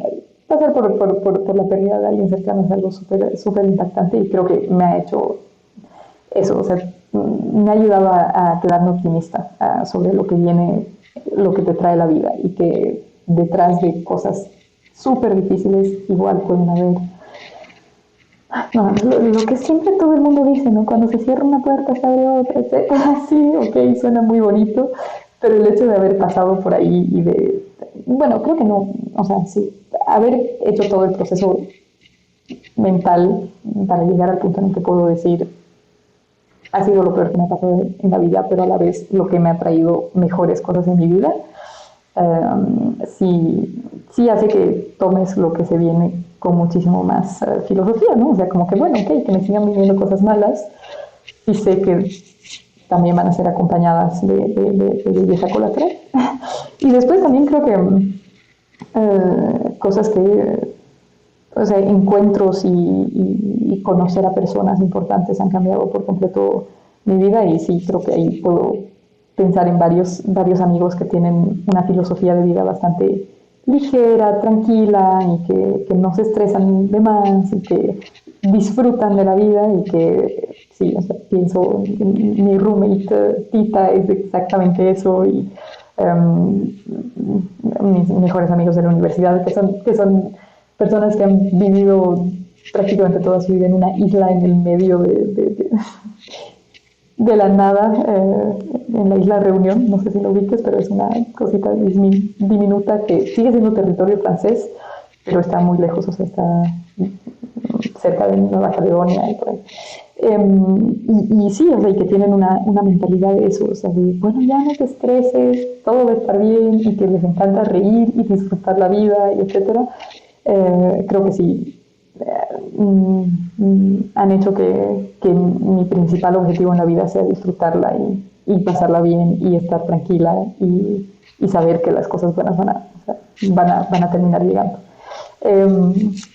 por la pérdida de alguien cercano es algo súper impactante y creo que me ha hecho eso, o sea, me ha ayudado a quedarme optimista sobre lo que viene, lo que te trae la vida y que detrás de cosas súper difíciles igual pueden haber. No, lo que siempre todo el mundo dice, ¿no? Cuando se cierra una puerta se abre otra, etc. Sí, ok, suena muy bonito, pero el hecho de haber pasado por ahí y bueno, creo que no, o sea, sí, haber hecho todo el proceso mental para llegar al punto en el que puedo decir, ha sido lo peor que me ha pasado en la vida, pero a la vez lo que me ha traído mejores cosas en mi vida, sí hace que tomes lo que se viene con muchísimo más filosofía, ¿no? O sea, como que bueno, ok, que me sigan viniendo cosas malas, y sé que también van a ser acompañadas de belleza colateral. Y después también creo que cosas que, o sea, encuentros y conocer a personas importantes han cambiado por completo mi vida y sí, creo que ahí puedo pensar en varios amigos que tienen una filosofía de vida bastante ligera, tranquila y que no se estresan de más y que disfrutan de la vida y que, sí, o sea, pienso en mi roommate Tita es exactamente eso y mis mejores amigos de la universidad que son personas que han vivido prácticamente toda su vida en una isla en el medio de la nada, en la isla Reunión, no sé si lo ubiques, pero es una cosita diminuta que sigue siendo territorio francés, pero está muy lejos, o sea, está cerca de Nueva Caledonia y por ahí. Y sí, o sea, y que tienen una mentalidad de eso, o sea, de, bueno, ya no te estreses, todo va a estar bien, y que les encanta reír y disfrutar la vida, y etcétera. Creo que sí, han hecho que mi principal objetivo en la vida sea disfrutarla y pasarla bien y estar tranquila y saber que las cosas buenas van a terminar llegando.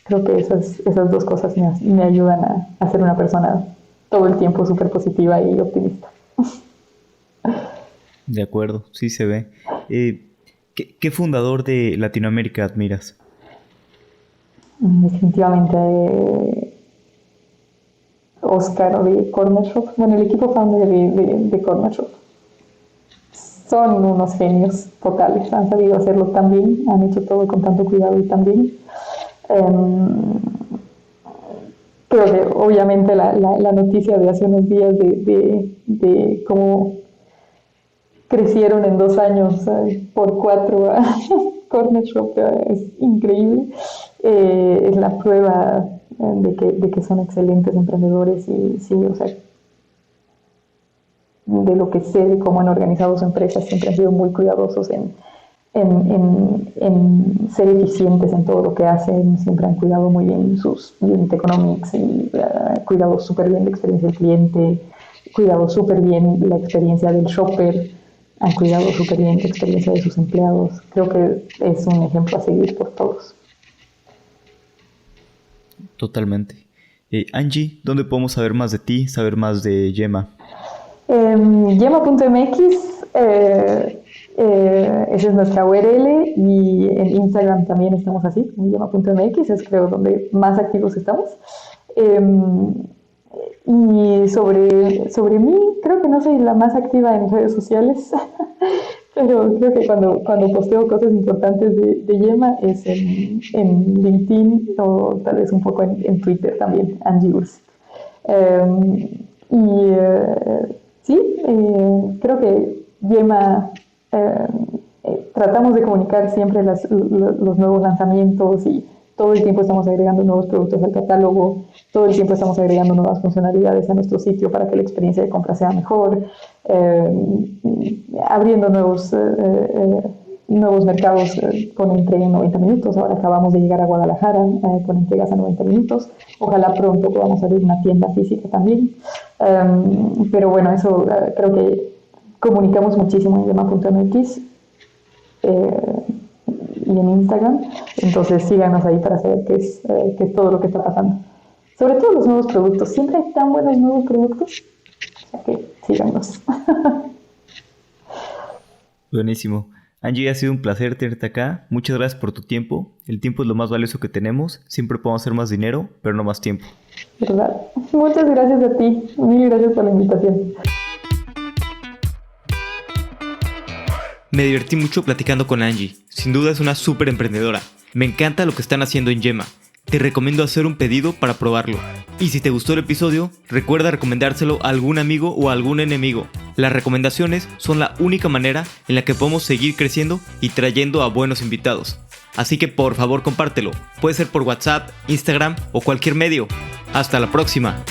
Creo que esas dos cosas me ayudan a ser una persona todo el tiempo súper positiva y optimista. De acuerdo, sí se ve. ¿Qué fundador de Latinoamérica admiras? Definitivamente Oscar o de Corner Shop, bueno, el equipo founder de Corner Shop. Son unos genios totales, han sabido hacerlo tan bien, han hecho todo con tanto cuidado y tan bien. Creo que obviamente la noticia de hace unos días de cómo crecieron en 2 años por 4 a Corner Shop es increíble. Es la prueba de que son excelentes emprendedores y sí, o sea, de lo que sé de cómo han organizado su empresa, siempre han sido muy cuidadosos en ser eficientes en todo lo que hacen, siempre han cuidado muy bien sus unit economics y cuidado súper bien la experiencia del cliente, cuidado súper bien la experiencia del shopper, han cuidado súper bien la experiencia de sus empleados. Creo que es un ejemplo a seguir por todos. Totalmente. Angie, ¿dónde podemos saber más de ti, saber más de Yema? Yema.mx, esa es nuestra URL, y en Instagram también estamos así, yema.mx, es creo donde más activos estamos. Y sobre mí, creo que no soy la más activa en redes sociales, pero creo que cuando posteo cosas importantes de Yema es en LinkedIn o tal vez un poco en Twitter también, Angie Ursic. Sí, creo que Yema tratamos de comunicar siempre los nuevos lanzamientos, y todo el tiempo estamos agregando nuevos productos al catálogo, todo el tiempo estamos agregando nuevas funcionalidades a nuestro sitio para que la experiencia de compra sea mejor, abriendo nuevos mercados con entrega en 90 minutos. Ahora acabamos de llegar a Guadalajara con entregas a 90 minutos. Ojalá pronto podamos abrir una tienda física también. Pero bueno, eso creo que comunicamos muchísimo en yema.mx y en Instagram. Entonces síganos ahí para saber qué es todo lo que está pasando. Sobre todo los nuevos productos. Siempre hay tan buenos nuevos productos. O sea que síganos. Buenísimo. Angie, ha sido un placer tenerte acá. Muchas gracias por tu tiempo. El tiempo es lo más valioso que tenemos. Siempre podemos hacer más dinero, pero no más tiempo. ¿Verdad? Muchas gracias a ti. Mil gracias por la invitación. Me divertí mucho platicando con Angie. Sin duda es una súper emprendedora. Me encanta lo que están haciendo en Yema. Te recomiendo hacer un pedido para probarlo. Y si te gustó el episodio, recuerda recomendárselo a algún amigo o a algún enemigo. Las recomendaciones son la única manera en la que podemos seguir creciendo y trayendo a buenos invitados. Así que por favor compártelo. Puede ser por WhatsApp, Instagram o cualquier medio. Hasta la próxima.